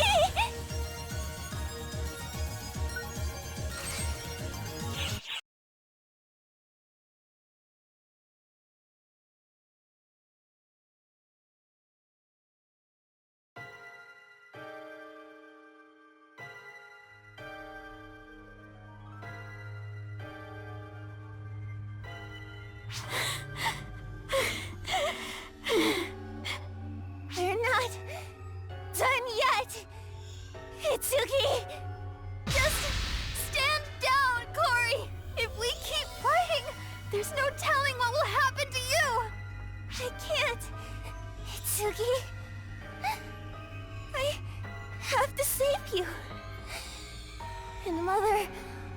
We're not done yet! Hitsugi! Just stand down, Cory! If we keep fighting, there's no telling what will happen to you! I can't! Hitsugi! I have to save you! And Mother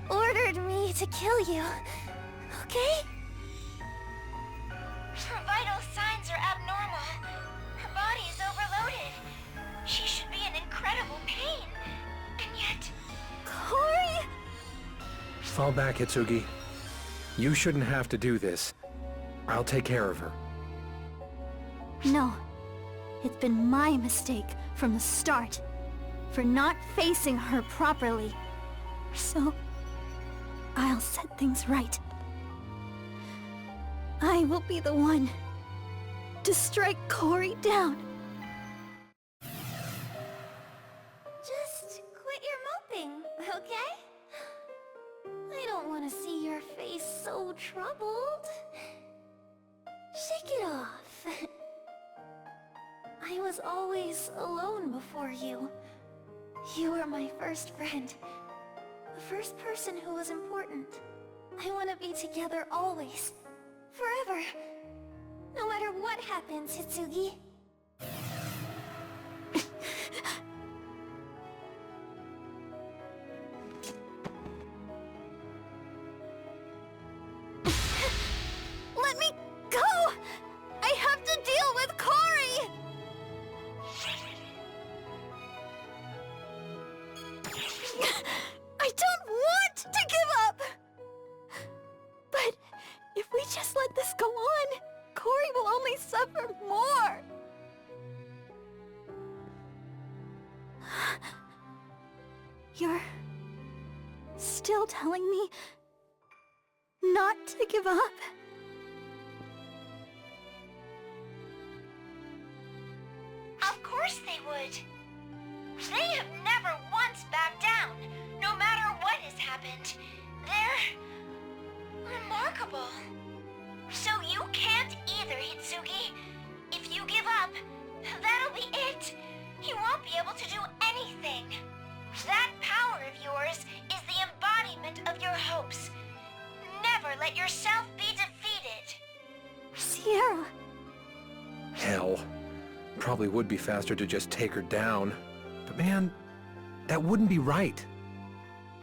ordered me to kill you, okay? Her vital signs are abnormal. Her body is overloaded. She should be in incredible pain. And yet... Cory! Fall back, Hitsugi. You shouldn't have to do this. I'll take care of her. No. It's been my mistake from the start. For not facing her properly. So... I'll set things right. I will be the one to strike Cory down. Just quit your moping, okay? I don't want to see your face so troubled. Shake it off. I was always alone before you. You were my first friend. The first person who was important. I want to be together always. Forever. No matter what happens, Hitsugi. Let me go! I have to deal with Cory! I don't want to give up! But if we just let this go on, Cory will only suffer more! You're still telling me not to give up? Of course they would. They have never once backed down, no matter what has happened. They're... remarkable. So you can't either, Hitsugi. If you give up, that'll be it. You won't be able to do anything. That power of yours is the embodiment of your hopes. Never let yourself be defeated. Sierra. Hell. Probably would be faster to just take her down. But man, that wouldn't be right.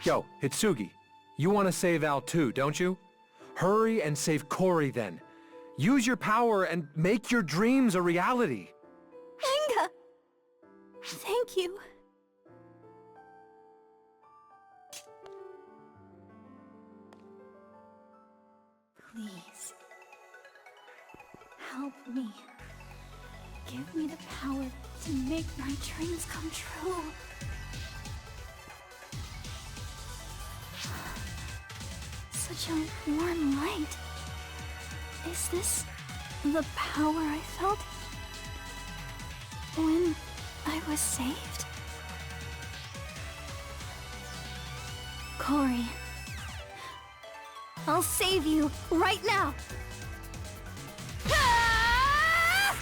Yo, Hitsugi, you want to save Al too, don't you? Hurry and save Cory then. Use your power and make your dreams a reality. Anga! Thank you. Please. Help me. Give me the power to make my dreams come true. Such a warm light. Is this the power I felt when I was saved? Cory, I'll save you right now! Ah!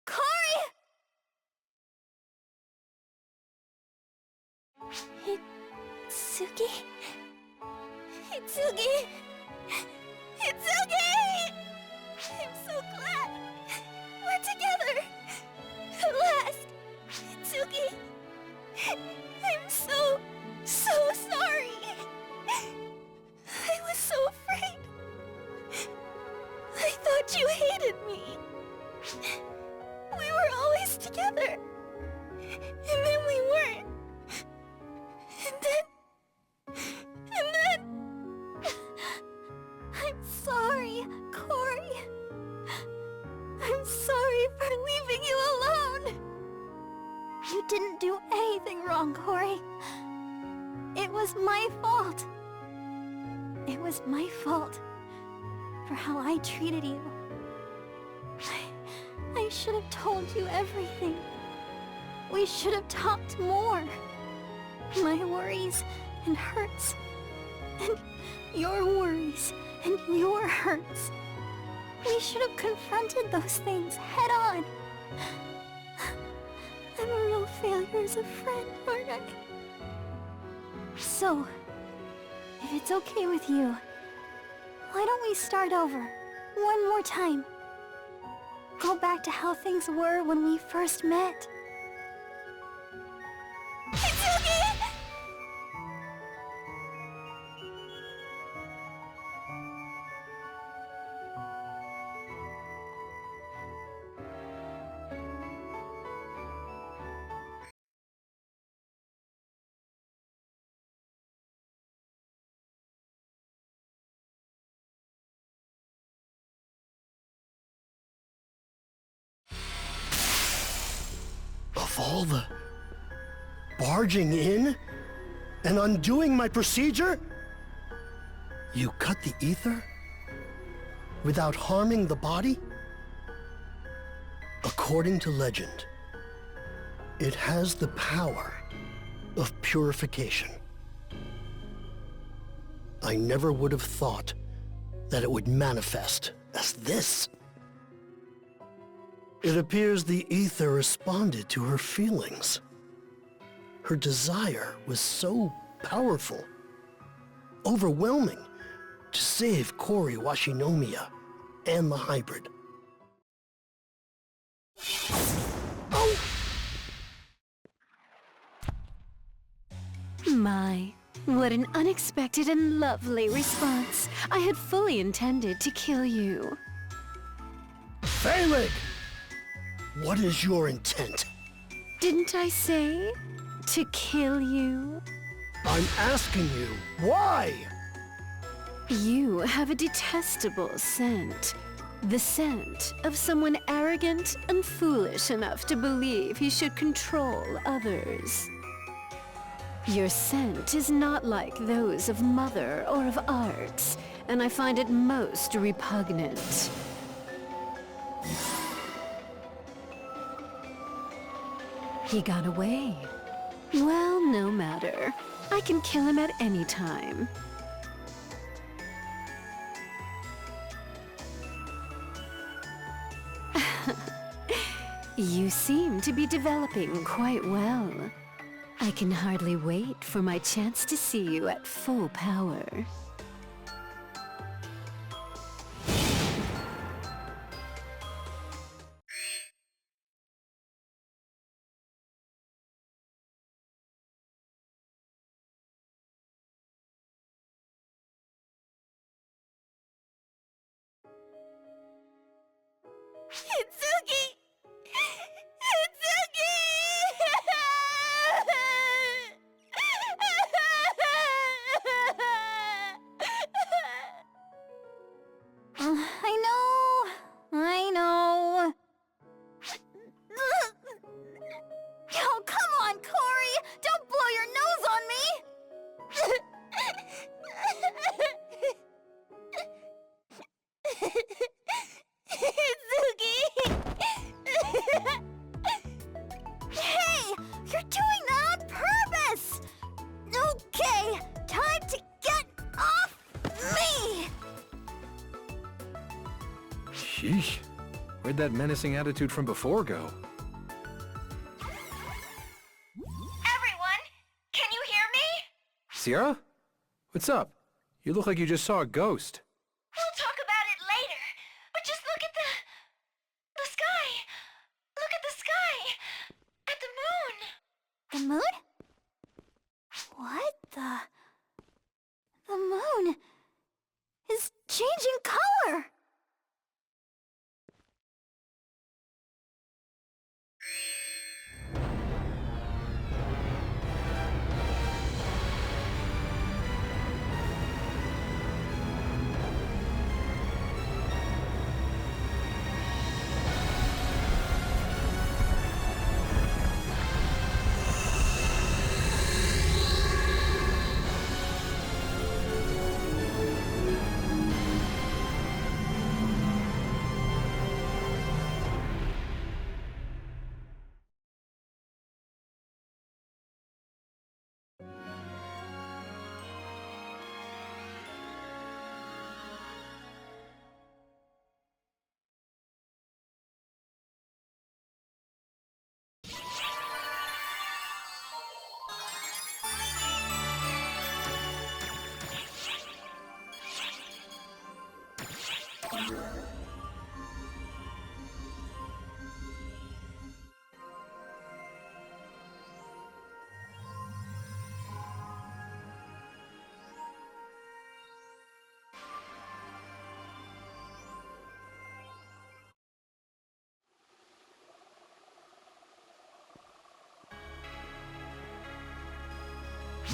Cory! Hitsugi? Hitsugi! Hitsugi! I'm so glad we're together! At last! Hitsugi! I'm so sorry! I was so afraid! I thought you hated me! We were always together! And then we weren't! And then... I'm sorry, Cory. I'm sorry for leaving you alone. You didn't do anything wrong, Cory. It was my fault. It was my fault for how I treated you. I should have told you everything. We should have talked more. My worries and hurts. And your worries and your hurts. We should have confronted those things head on. I'm a real failure as a friend, aren't I? So, if it's okay with you, why don't we start over one more time? Go back to how things were when we first met. Hitsugi! Of all the... barging in? And undoing my procedure? You cut the ether? Without harming the body? According to legend, it has the power of purification. I never would have thought that it would manifest as this. It appears the ether responded to her feelings. Her desire was so powerful, overwhelming, to save Cory Washinomiya and the hybrid. Oh! My, what an unexpected and lovely response. I had fully intended to kill you. Phalig! What is your intent? Didn't I say to kill you? I'm asking you, why? You have a detestable scent. The scent of someone arrogant and foolish enough to believe he should control others. Your scent is not like those of Mother or of Arts, and I find it most repugnant. He got away. Well, no matter. I can kill him at any time. You seem to be developing quite well. I can hardly wait for my chance to see you at full power. Hitsugi! Hitsugi! I know. Oh, come on, Cory! Don't blow your nose on me! Hitsugi! Hey! You're doing that on purpose! Okay, time to get off me! Sheesh. Where'd that menacing attitude from before go? Everyone, can you hear me? Sierra? What's up? You look like you just saw a ghost. We'll talk about it later. But just look at the sky. Look at the sky. At the moon. The moon? What the... The moon is changing color!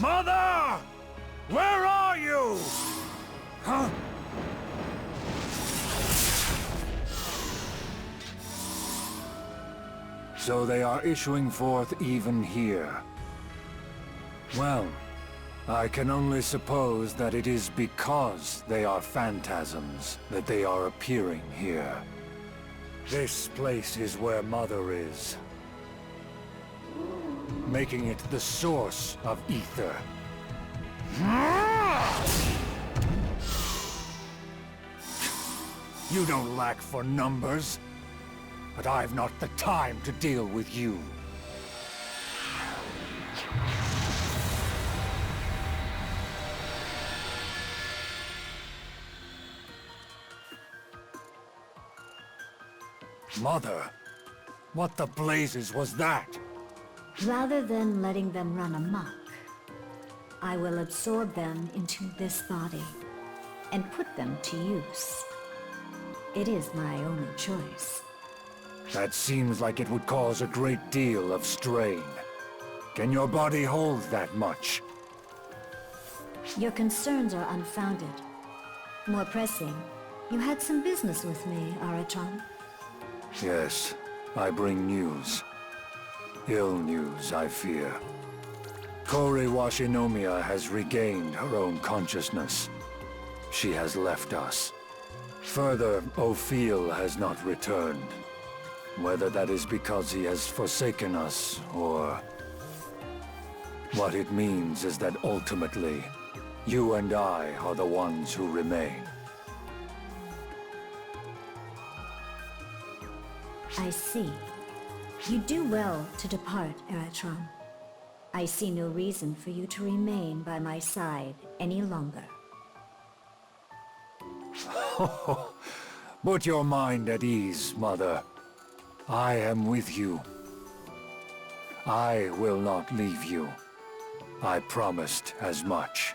Mother! Where are you? Huh? So they are issuing forth even here. Well, I can only suppose that it is because they are phantasms that they are appearing here. This place is where Mother is, making it the source of ether. You don't lack for numbers, but I've not the time to deal with you. Mother, what the blazes was that? Rather than letting them run amok, I will absorb them into this body and put them to use. It is my only choice. That seems like it would cause a great deal of strain. Can your body hold that much? Your concerns are unfounded. More pressing, you had some business with me, Aratron. Yes, I bring news. Ill news, I fear. Kori Washinomiya has regained her own consciousness. She has left us. Further, Ophiel has not returned. Whether that is because he has forsaken us, or... What it means is that ultimately, you and I are the ones who remain. I see. You do well to depart, Aratron. I see no reason for you to remain by my side any longer. Put your mind at ease, Mother. I am with you. I will not leave you. I promised as much.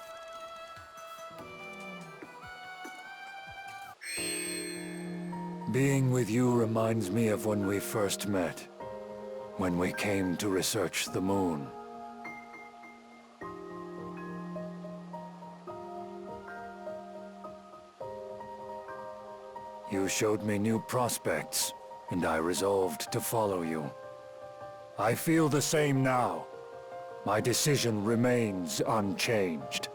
Being with you reminds me of when we first met. When we came to research the moon. You showed me new prospects, and I resolved to follow you. I feel the same now. My decision remains unchanged.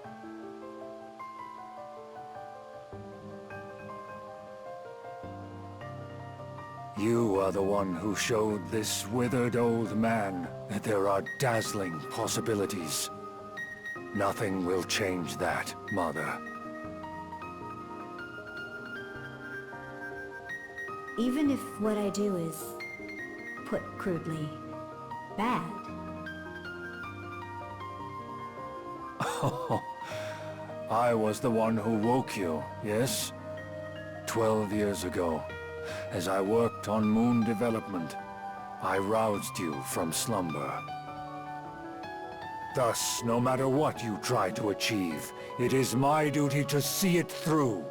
You are the one who showed this withered old man that there are dazzling possibilities. Nothing will change that, Mother. Even if what I do is, put crudely, bad. I was the one who woke you, yes? 12 years ago, as I worked on moon development, I roused you from slumber. Thus, no matter what you try to achieve, it is my duty to see it through.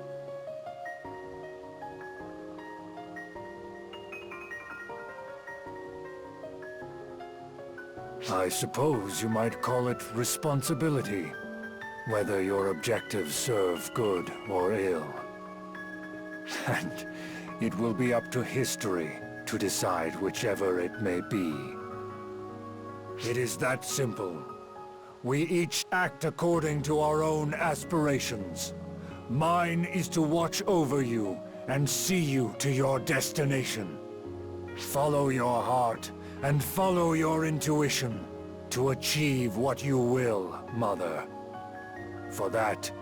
I suppose you might call it responsibility, whether your objectives serve good or ill. And it will be up to history to decide whichever it may be. It is that simple. We each act according to our own aspirations. Mine is to watch over you and see you to your destination. Follow your heart and follow your intuition to achieve what you will, Mother. For that,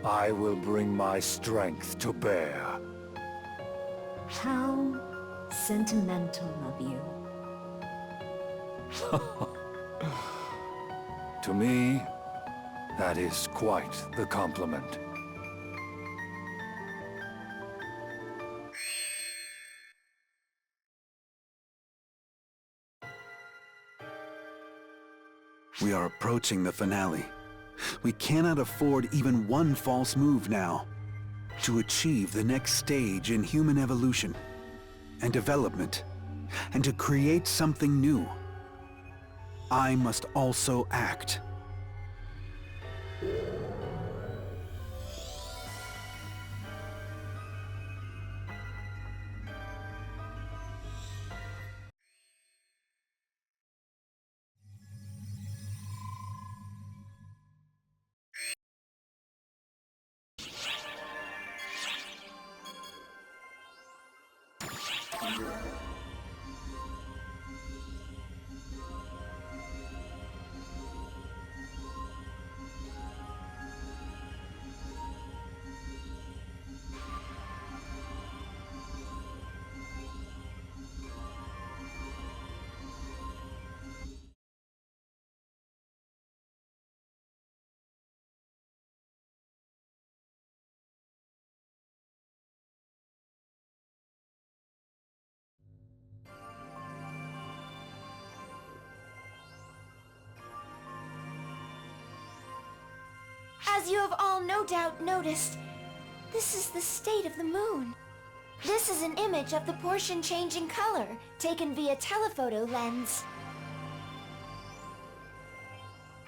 I will bring my strength to bear. How sentimental of you. To me, that is quite the compliment. We are approaching the finale. We cannot afford even one false move now. To achieve the next stage in human evolution and development, and to create something new, I must also act. As you have all no doubt noticed, this is the state of the moon. This is an image of the portion changing color, taken via telephoto lens.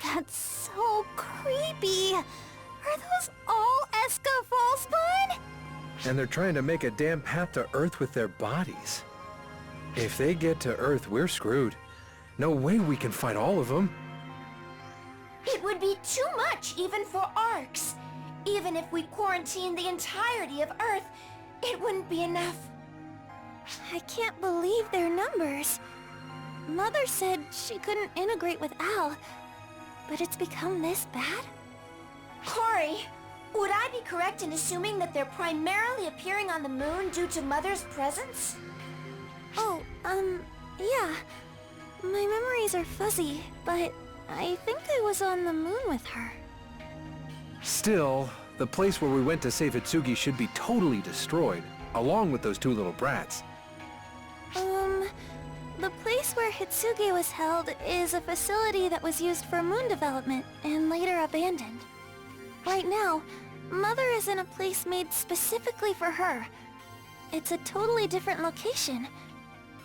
That's so creepy. Are those all Eska Falspawn? And they're trying to make a damn path to Earth with their bodies. If they get to Earth, we're screwed. No way we can fight all of them. It would be too much even for ARCs. Even if we quarantine the entirety of Earth, it wouldn't be enough. I can't believe their numbers. Mother said she couldn't integrate with Al, but it's become this bad? Corey, would I be correct in assuming that they're primarily appearing on the moon due to Mother's presence? Oh, yeah. My memories are fuzzy, but I think I was on the moon with her. Still, the place where we went to save Hitsugi should be totally destroyed, along with those two little brats. The place where Hitsugi was held is a facility that was used for moon development and later abandoned. Right now, Mother is in a place made specifically for her. It's a totally different location,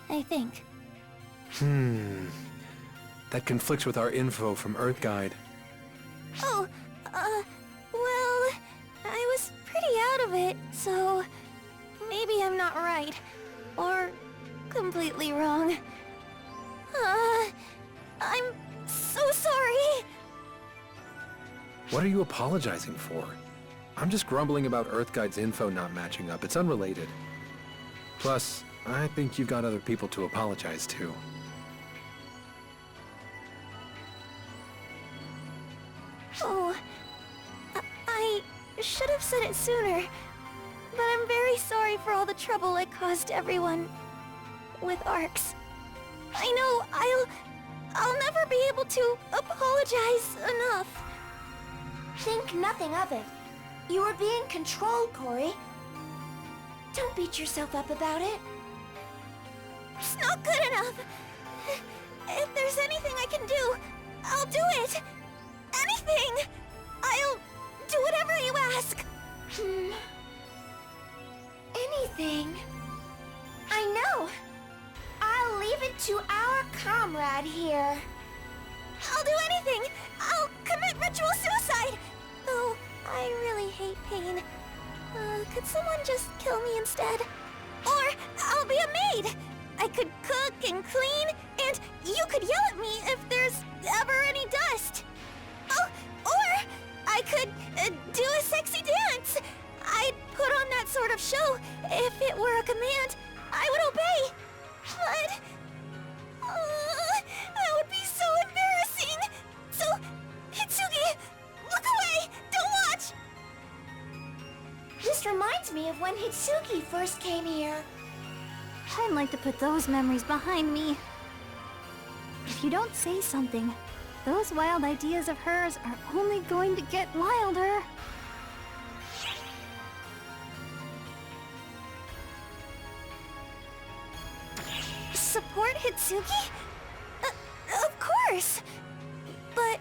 I think. That conflicts with our info from Earth Guide. Oh, well, I was pretty out of it, so maybe I'm not right. Or completely wrong. I'm so sorry! What are you apologizing for? I'm just grumbling about Earth Guide's info not matching up. It's unrelated. Plus, I think you've got other people to apologize to. Oh, I should have said it sooner, but I'm very sorry for all the trouble I caused everyone with ARCs. I know I'll never be able to apologize enough. Think nothing of it. You were being controlled, Corey. Don't beat yourself up about it. It's not good enough. If there's anything I can do, I'll do it. Anything! I'll do whatever you ask. Anything? I know. I'll leave it to our comrade here. I'll do anything. I'll commit ritual suicide. Though I really hate pain. Could someone just kill me instead? Or I'll be a maid. I could cook and clean, and you could yell at me if there's ever any dust. Oh, or I could do a sexy dance. I'd put on that sort of show. If it were a command, I would obey. But that would be so embarrassing. So, Hitsugi, look away. Don't watch. This reminds me of when Hitsugi first came here. I'd like to put those memories behind me. If you don't say something, those wild ideas of hers are only going to get wilder. Support Hitsugi? Of course! But,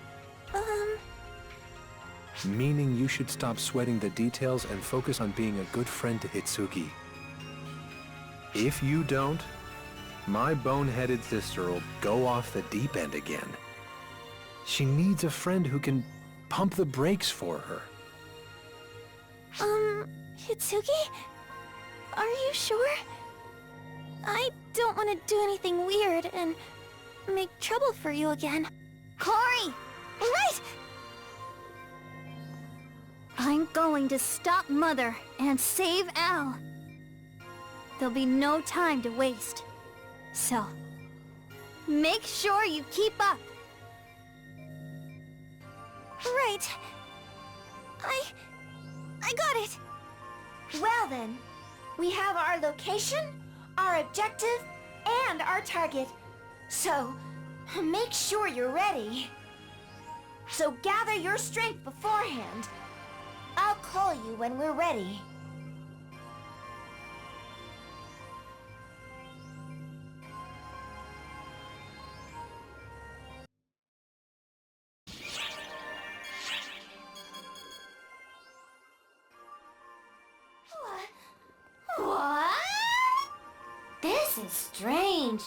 Meaning you should stop sweating the details and focus on being a good friend to Hitsugi. If you don't, my boneheaded sister will go off the deep end again. She needs a friend who can pump the brakes for her. Hitsugi? Are you sure? I don't want to do anything weird and make trouble for you again. Corey! Right! I'm going to stop Mother and save Al. There'll be no time to waste. So, make sure you keep up. Right. I got it. Well then, we have our location, our objective, and our target. So, make sure you're ready. So gather your strength beforehand. I'll call you when we're ready. What? This is strange.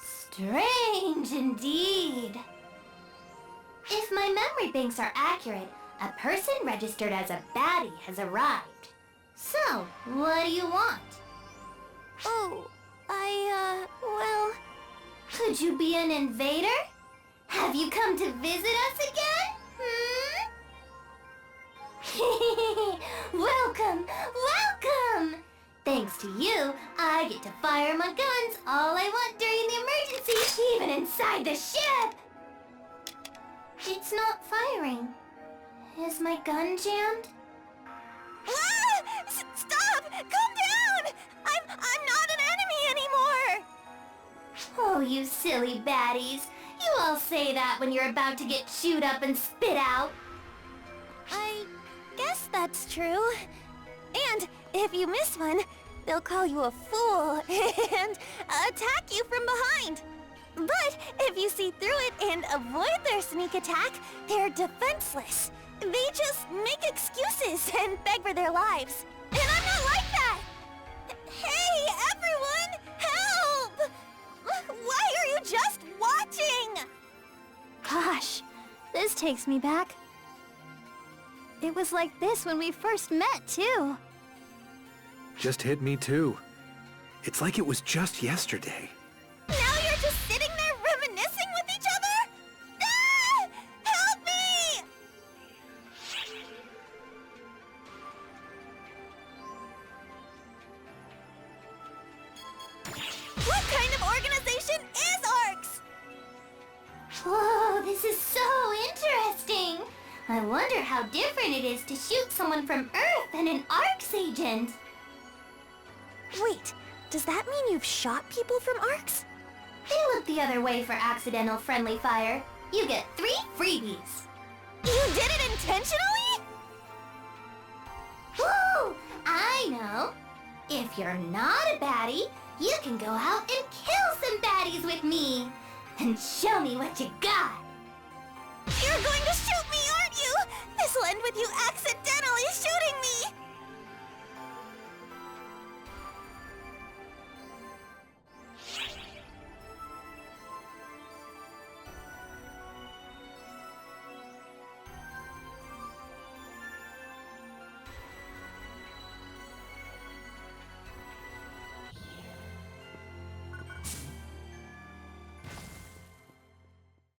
Strange indeed. If my memory banks are accurate, a person registered as a baddie has arrived. So, what do you want? Oh, well... Could you be an invader? Have you come to visit us again? Welcome, welcome! Thanks to you, I get to fire my guns all I want during the emergency, even inside the ship! It's not firing. Is my gun jammed? Ah! Stop! Calm down! I'm not an enemy anymore! Oh, you silly baddies. You all say that when you're about to get chewed up and spit out. I guess that's true. And if you miss one, they'll call you a fool and attack you from behind. But if you see through it and avoid their sneak attack, they're defenseless. They just make excuses and beg for their lives. And I'm not like that! Hey, everyone! Help! Why are you just watching? Gosh, this takes me back. It was like this when we first met, too. Just hit me too. It's like it was just yesterday. Now you're just sitting there reminiscing with each other? Ah! Help me! What kind of organization is ARCS? Whoa, this is so interesting. I wonder how different it is to shoot someone from Earth than an ARCS agent. Wait, does that mean you've shot people from ARCS? They look the other way for accidental friendly fire. You get 3 freebies. You did it intentionally? Ooh, I know. If you're not a baddie, you can go out and kill some baddies with me. And show me what you got. You're going to shoot me, aren't you? This'll end with you accidentally shooting me.